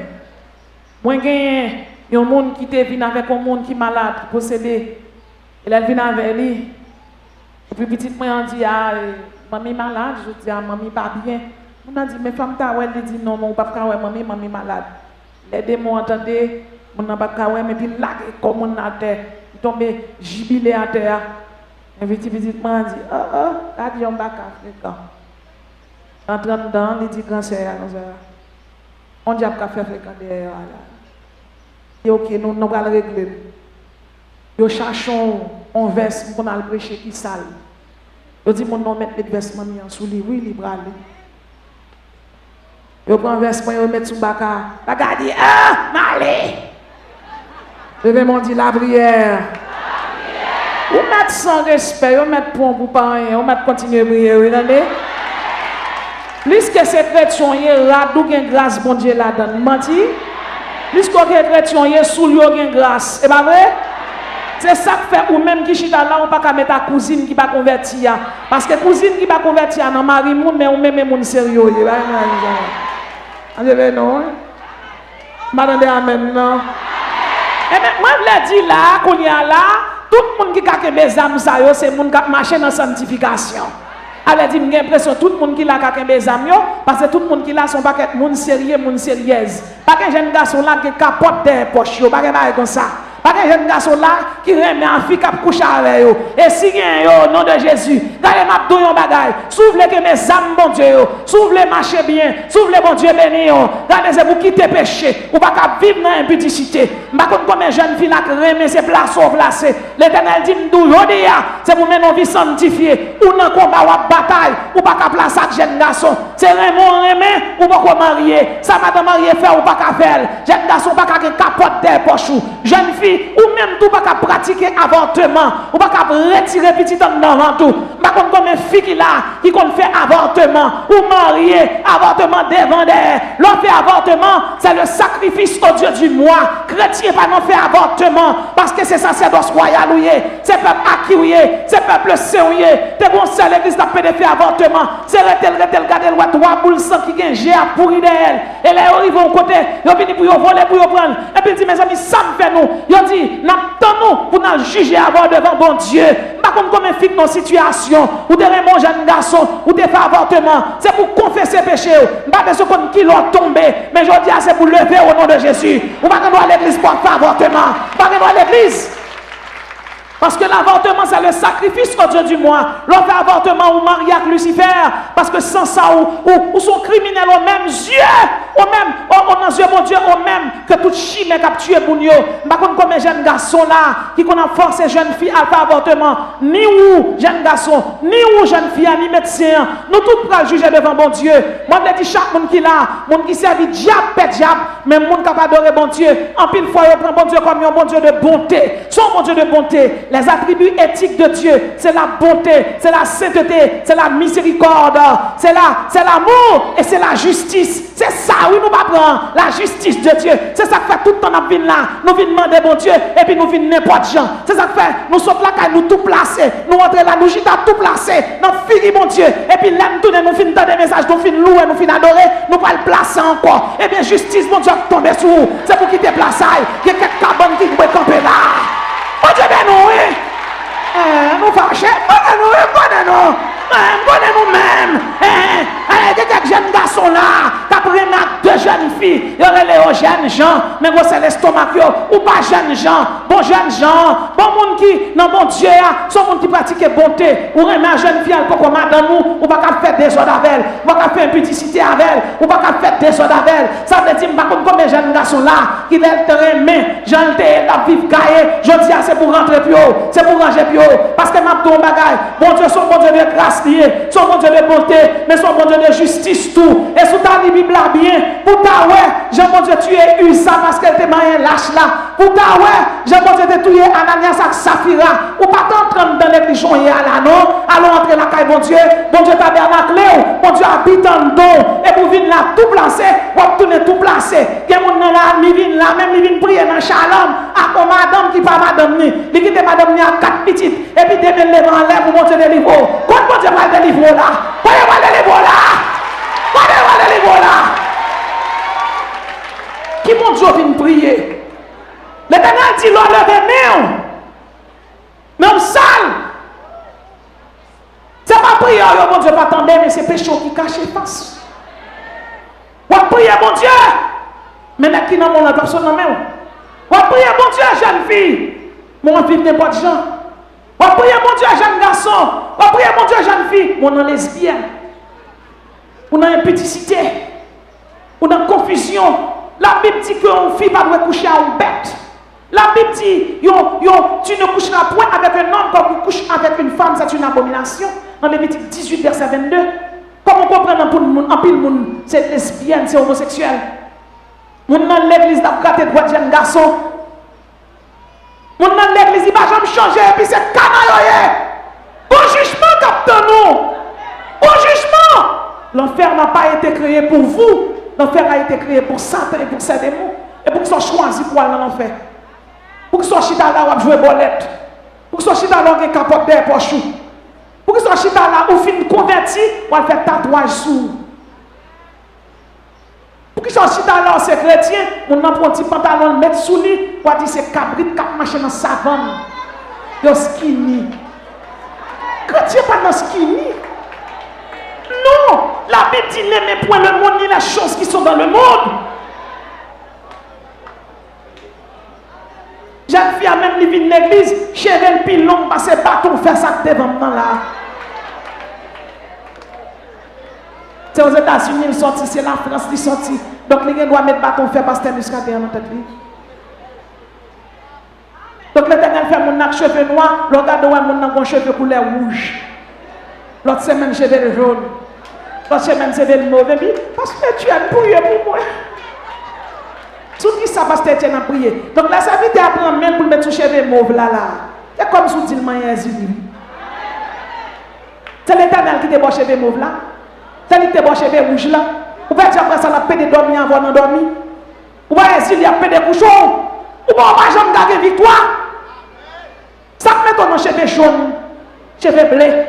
S2: Moi, j'ai un monde qui est venu avec un monde qui est malade, qui est possédé. Et là, il vient avec lui. Et puis, petit, moi, on dit, ah, maman malade. Je dis, ah, maman pas bien. On a dit, mais femme, elle dit, non, non, pas maman malade. Les démons entendaient, on n'a pas de mais puis là, comme on a terre, il tombe jubilé à terre. Et petit, moi, on dit, là, il y a un bac africain. Entrant dedans, il dit, cancer, on dit, on a fait derrière. Ok, nous allons régler. Nous cherchons un verse pour nous prêcher qui sale. Nous disons, nous mettons les vêtements sous lui, oui, libre. Nous prenons un verse pour nous mettre sous le baca. Baca dit, malé. Levez-moi dit la prière. Vous mettez sans respect, vous mettez point pour pas rien, vous mettez continuer à prier, vous entendez? Plus que ces chrétiens, il y a grâce, bon Dieu, là-dedans. Menti? Plus que les chrétiens, il y a sous lui, il y a grâce. C'est pas vrai? C'est ça qui fait, ou même qui chita là, on ne peut pas mettre ta cousine qui va convertir. Parce que cousine qui va convertir, non, mari, mais on même moun sérieux. Vous avez non? Madame, amen, non? Et bien, moi, je l'ai dit là, qu'on y a là, tout le monde qui a des âmes, c'est le monde qui marche dans la sanctification. Elle dit, j'ai l'impression que tout le monde qui a des âmes, parce que tout le monde qui a son paquet de monde sérieux, monde sérieuse. Pas qu'un jeune garçon là qui capote des poches, pas qu'un comme ça. Pas qu'un jeune garçon là qui remet un fille qui couche avec eux. Et si il y a au nom de Jésus, regardez ma douille en bagaille. S'ouvre que mes âmes, bon Dieu. S'ouvre les marcher bien. S'ouvre les bon Dieu béni. Regardez, c'est pour quitter péché. Ou pas vivre dans l'impudicité. Je ne sais pas comme une jeune fille là qui remet ses places au placé. L'Éternel dit, c'est pour mener une vie sanctifiée. Ou dans combat ou bataille. Ou pas qu'à placer à jeune garçon. C'est remet ou pas marier. Ça va te marier faire ou pas qu'à faire. Jeune garçon pas qu'à capote des poches. Jeune fille ou même tout pas qu'à pratiquer avortement. Ou pas qu'à retirer petit dans tout. Pas contre combien de filles qui là, qui compte faire avortement, ou marier, avortement devant d'elle. L'on fait avortement, c'est le sacrifice au Dieu du mois. Chrétien pas non faire avortement, parce que c'est sacerdoce royal, c'est peuple acquis, c'est peuple saint, t'es bon, c'est l'église qui peut faire avortement, c'est regarder le trois boules sang qui gagne, j'ai à pourrir d'elle. Et là, ils arrivent au côté, ils viennent pour voler, pour prendre. Et puis ils disent, mes amis, ça me fait nous. Ils dit, n'attendons pour nous juger avant devant bon Dieu. Par contre, comme un fille dans situation, ou des mon jeune garçon, ou des fait avortement, c'est pour confesser péché. Pas besoin qu'on qui l'ont tombé, mais je dis, c'est pour lever au nom de Jésus. Ou pas qu'on à l'église pour faire avortement. Pas qu'on à l'église. Parce que l'avortement, c'est le sacrifice au Dieu du mois. L'on fait avortement ou marié avec Lucifer. Parce que sans ça, ou sont criminels aux mêmes yeux. Au même, aux yeux, mon Dieu, au même que tout chimère qui a tué pour nous. Par contre, comme un jeune garçon là, qui a forcé jeune fille à faire avortement, ni où jeune garçon, ni où jeune fille, ni médecin, nous tous pour juger devant bon Dieu. Moi, je dis chaque monde qui là, monde qui servi diable, pète diable, mais monde qui a adoré bon Dieu. En pile fois, il prend bon Dieu comme un bon Dieu de bonté. Son bon Dieu de bonté. Les attributs éthiques de Dieu, c'est la bonté, c'est la sainteté, c'est la miséricorde, c'est l'amour et c'est la justice. C'est ça, oui, nous prendre la justice de Dieu. C'est ça que fait tout le temps nous venons là. Nous venons demander bon Dieu et puis nous venons n'importe gens. C'est ça que fait, nous sommes là, nous tout placer. Nous rentrons là, nous gîtes tout placer. Nous fini mon Dieu. Et puis là, nous venons finir dans des messages, nous finissons louer, nous finissons adorer, nous pas le placer encore. Et bien, justice, mon Dieu, tomber sur vous. C'est pour quitter place. Il y a quelques cabanes qui vont camper là. Mon Dieu, ben nous, oui. Nous fâchons, nous même. Il y a quelques jeunes garçons là, qui prennent deux jeunes filles. Il y aurait les jeunes gens, mais c'est l'estomac, ou pas jeunes gens, bon jeunes gens, bon monde qui, non bon Dieu, sont monde qui pratique bonté. Ou remet une jeune fille, elle peut madame ou pas faire des ordres avec elle, ou pas faire impudicité avec elle, ou pas faire des ordres avec elle. Ça veut dire, par contre, comme les jeunes garçons là, qui veulent te remettre, j'en ai la vivre caillé, je dis, c'est pour rentrer plus haut, c'est pour ranger plus haut. Parce que ma ton bagaille, bon Dieu, son bon Dieu de grâce lié, son bon Dieu de bonté, mais son bon Dieu de justice tout. Et sous ta Bible là bien, pour ta ouais, j'ai bon Dieu tué Usa parce qu'elle était mariée lâche là. Pour ta ouais, j'ai bon Dieu de tuer Ananias avec Saphira. Ou pas t'entendre dans l'église et à la non, allons entrer la caille bon Dieu tabernacle, bon Dieu habite en don. Et pour venir là tout placé, ou tourner tout placé. Il y a mon là, il vient là, même il vient prier dans Shalom, à madame qui pas madame ni, il quitte madame ni à 4 petites. Et puis demain les en l'air pour monter des livres. Quand bon Dieu va des livres là, voyez des livres là, voyez des livres là. Qui mon Dieu vient prier? L'Éternel dit l'on levez même sale. C'est pas prière, mon Dieu pas attendre, mais c'est péché qui cache face. On prier mon Dieu, mais là qui n'a mon personne non même. On prier mon Dieu, jeune fille, mon vivre n'importe gens. On prier mon Dieu, jeune garçon. On prier mon Dieu, jeune fille. On est lesbienne. On a impudicité. On a confusion. La Bible dit qu'une fille ne doit coucher à une bête. La Bible dit tu ne coucheras point avec un homme comme tu couches avec une femme. C'est une abomination. Dans Lévitique 18, verset 22. Comme on comprend en pile monde, c'est lesbienne, c'est homosexuel. On dans l'église d'après droit de jeune garçon. Mon dans l'église, il va jamais changer, et puis c'est canaille. Au jugement, capteur nous. Au jugement. L'enfer n'a pas été créé pour vous. L'enfer a été créé pour Satan et pour ses démons. Et pour qu'ils soient choisis pour aller dans l'enfer. Pour qu'ils soient chita là où jouer bolette. Pour qu'ils soient chita là où ils capotent des pochous. Pour qu'ils soient chita là où ils sont convertis, ou ils font tatouage sous. Pour qu'ils soient chita là où c'est chrétien, on a un petit pantalon, le mettre sous lui, ou dire c'est cabrit, cap machin dans savane. Yo skinny. Chrétien pas dans skinny. Non, la Bible dit n'aimez point le monde ni les choses qui sont dans le monde. Jeune fille a même livré une église, chérie le pile long, parce que bâton fait ça devant moi là. C'est aux États-Unis, il sorti, c'est la France qui sorti. Donc les gens doivent mettre bâton fait parce que muscaté dans tête. Donc l'Éternel fait mon cheveux noirs, le gars doit mon cheveux couleur rouge. L'autre semaine, cheveux jaune. L'autre semaine, cheveux mauvais. Parce que tu as prié pour moi. Tout qui ça parce que tu as prié. Donc là, ça veut dire apprendre même pour mettre ton cheveux mauve là. C'est comme si tu dis le moyen.
S3: C'est l'Éternel qui te boit cheveux mauve là. C'est lui qui te boit cheveux rouge là. Ou pas dire après ça, la paix de dormir avant de dormir. Ou pas essayer de paix de couchon. Ou pas jamais gagner victoire. Ça met ton cheveux jaune, cheveux bleus,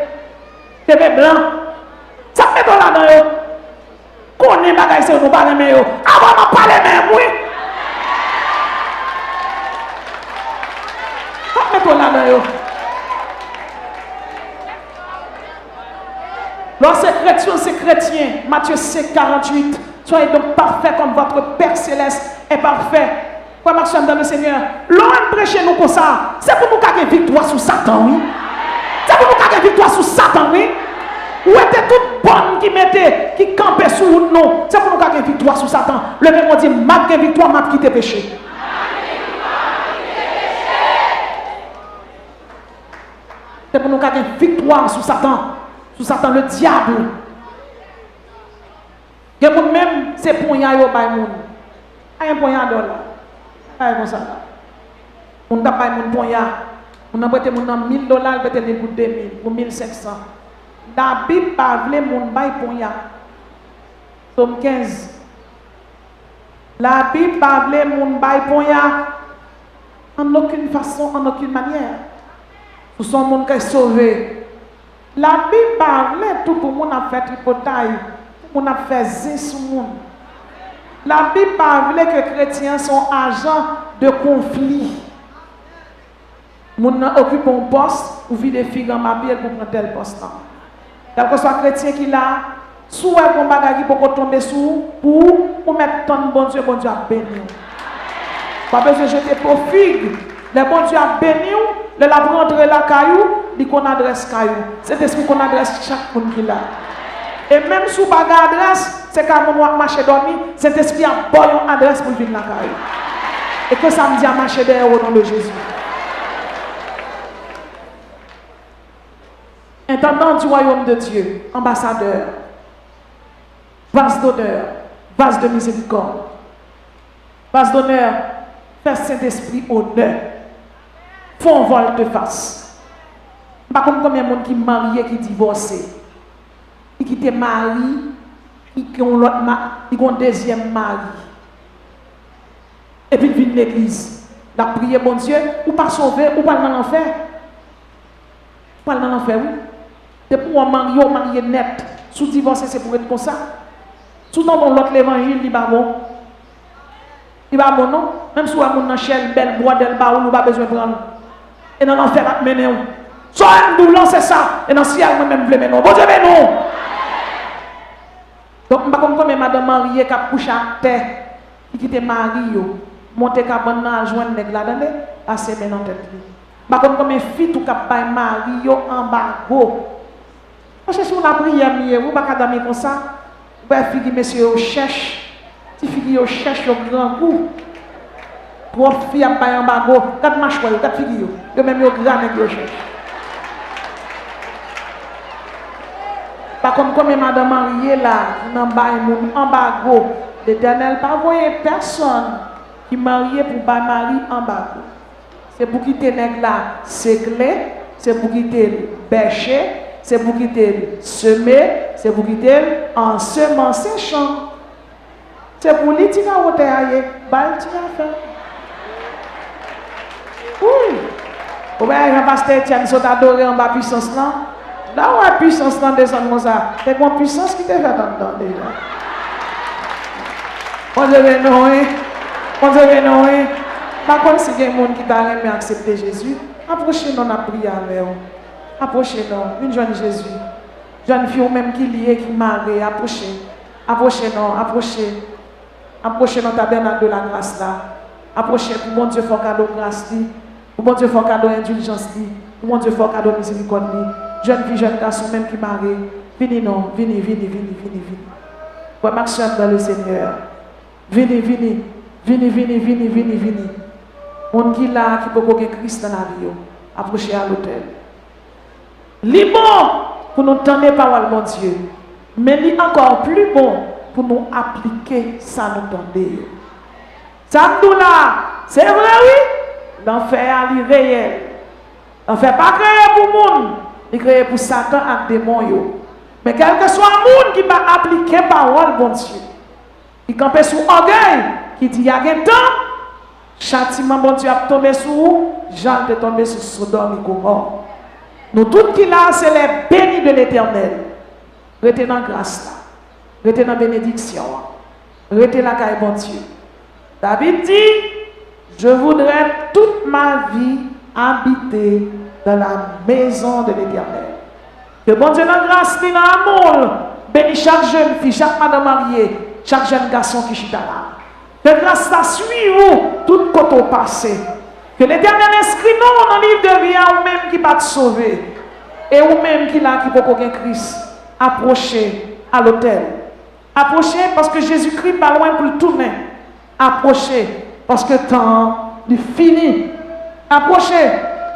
S3: cheveux blancs. Ça met ton là-dedans. Qu'on est bagaille sur nous parler mais avant de parler même oui. Ça met ton là-dedans. Lorsque c'est chrétien, Matthieu 5, 48. Soyez donc parfaits comme votre Père Céleste est parfait. Quoi, Maxime, dans le Seigneur? L'on prêche nous pour ça. C'est pour nous gagner victoire sur Satan, oui. C'est pour nous gagner victoire sur Satan, oui. Où était toute bonne qui mettait, qui campait sous nous? C'est pour nous gagner victoire sur Satan. Le même dit, m'a gagné victoire, m'a quitté péché. C'est pour nous gagner victoire sur Satan. Sous Satan, le diable. Et vous même, c'est pour y aller au bail moun. Un point à $. Pas comme ça. On n'a pas mon point à. On a prêté mon $1000, peut-être pour 2000, pour 1500. La Bible parle mon bail point à. Somme 15. La Bible parle mon bail point à. En aucune façon, en aucune manière. Nous sommes monde qui est sauvé. La Bible parle, tout le monde a fait tripotaille, tout le monde a fait zé sur le monde. La Bible parle que les chrétiens sont agents de conflit. Moun occupe un poste ou vit des filles en papier pour prendre tel poste. Quel que soit chrétien qui l'a, soit un bagage qui peut tomber sous pour mettre ton bon Dieu a béni. Pas besoin de jeter pour figue. Le bon Dieu a béni, le la rentrer la caillou, dit qu'on adresse caillou. C'est esprit qu'on adresse chaque monde qui l'a. Et même sous bagarre adresse, c'est quand on marche dormir, cet esprit a bon adresse pour venir la caillou. Et que ça me dit à marcher derrière au nom de Jésus. Intendant du royaume de Dieu, ambassadeur, vase d'honneur, vase de miséricorde, vase d'honneur, fait Saint-Esprit honneur, font volte-face. Pas comme combien de monde qui marié, qui divorcé, qui te marie, qui ont un deuxième mari. Et puis vient l'église, la prière, bon Dieu, ou pas sauver, ou pas dans l'enfer. Pas dans l'enfer, oui. C'est pour un marié net. Sous divorcé, c'est pour être comme ça. Sous dans l'autre l'évangile, il va bon. Il va bon, non? Même si on a une chèvre, belle bois, d'elle, on n'a pas besoin de prendre. Et dans l'enfer, on va mener. Soit nous lancer ça. Et dans le ciel, moi-même, je vais mener. Bon Dieu, mais non. Donc, je ne sais pas comme madame mariée qui a couché à terre, qui était mariée, monter cabane à joindre les là-dedans, passer maintenant tête. Je ne sais pas comme une fille qui a mariée en bas. Parce que si on a prié, vous ne pouvez pas dormir comme ça. Vous pouvez faire que monsieur cherche. Si fille cherche au grand goût. Trois filles à en bas. 4 machouilles, 4 filles. Vous même au grand nègre cherche. Pas comme madame mariée là, en bas. L'Éternel pas voyer personne qui marie pour pas marier en bas. C'est pour quitter nègre là, c'est clé, c'est pour quitter bêcher. C'est pour quitter semer, c'est pour quitter ensemencer champ. C'est pour lui tirer au terrain, bal tirer à faire. Oui. Vous voyez, le pasteur Etienne sont adorés en bas puissance là. Là où la puissance là descend comme ça, c'est une puissance qui te fait entendre déjà. On devait nous, par contre, si il y a des gens qui t'a accepté Jésus, approchez-nous dans la prière avec eux. Approchez-nous, une jeune Jésus, jeune fille ou même qui liée, qui marie, approchez-nous, approchez-nous tabernacle de la grâce là, approchez pour mon Dieu fort cadeau grâce li, pour mon Dieu fort cadeau indulgence li, pour mon Dieu fort cadeau miséricorde li, jeune fille, jeune garçon même qui marie, venez non, venez. Pour marcher dans le Seigneur, venez. On qui là, qui peut gagner Christ dans la vie, approchez à l'hôtel. Libre pour nous donner la parole de mon Dieu, mais il encore plus bon pour nous appliquer ça nous donner. Ça nous là, c'est vrai oui, l'enfer est réel. L'enfer pas créé pour le monde, Il créé pour Satan et démon yo. Mais quel que soit le monde qui va appliquer parole bon Dieu. Il campait sous orgueil qui dit il y a un temps châtiment bon Dieu a tombé sur vous, Jean est tombé sur Sodome et Gomorrhe. Nous tous qui là c'est les bénis de l'Éternel. Restez dans la grâce là. Restez dans la bénédiction. Restez là caille bon Dieu. David dit je voudrais toute ma vie habiter dans la maison de l'Éternel. Que bon Dieu dans grâce, dans l'amour, bénit chaque jeune fille, chaque madame mariée, chaque jeune garçon qui chita là. Que grâce ça suit vous, tout côté passé. Que l'Éternel inscrit nous dans le livre de vie à vous-même qui va te sauver. Et vous-même qui là, qui peut gagner Christ. Approchez à l'autel. Approchez parce que Jésus-Christ pas loin pour le tourner. Approchez parce que le temps est fini. Approchez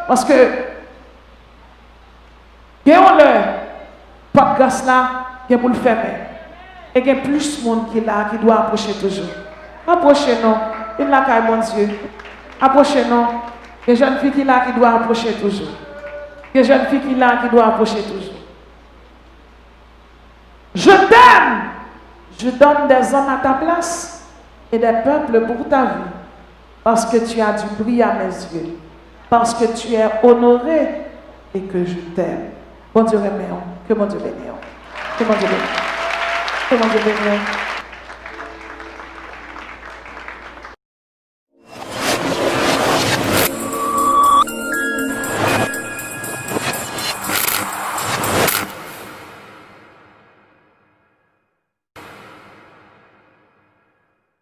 S3: parce que gagnons l'heure. Pas de grâce là, il y a pour le fermer. Et il y a plus de monde qui est là, qui doit approcher toujours. Approchez-nous. Il y a là, mon Dieu. Approchez-nous. Il y a une jeune fille qui est là, qui doit approcher toujours. Il y a une jeune fille qui est là, qui doit approcher toujours. Je t'aime. Je donne des hommes à ta place et des peuples pour ta vie. Parce que tu as du brillant à mes yeux. Parce que tu es honoré et que je t'aime. Bon Dieu, remercie. Que mon Dieu bénisse. Que mon Dieu bénisse. Que mon Dieu bénisse.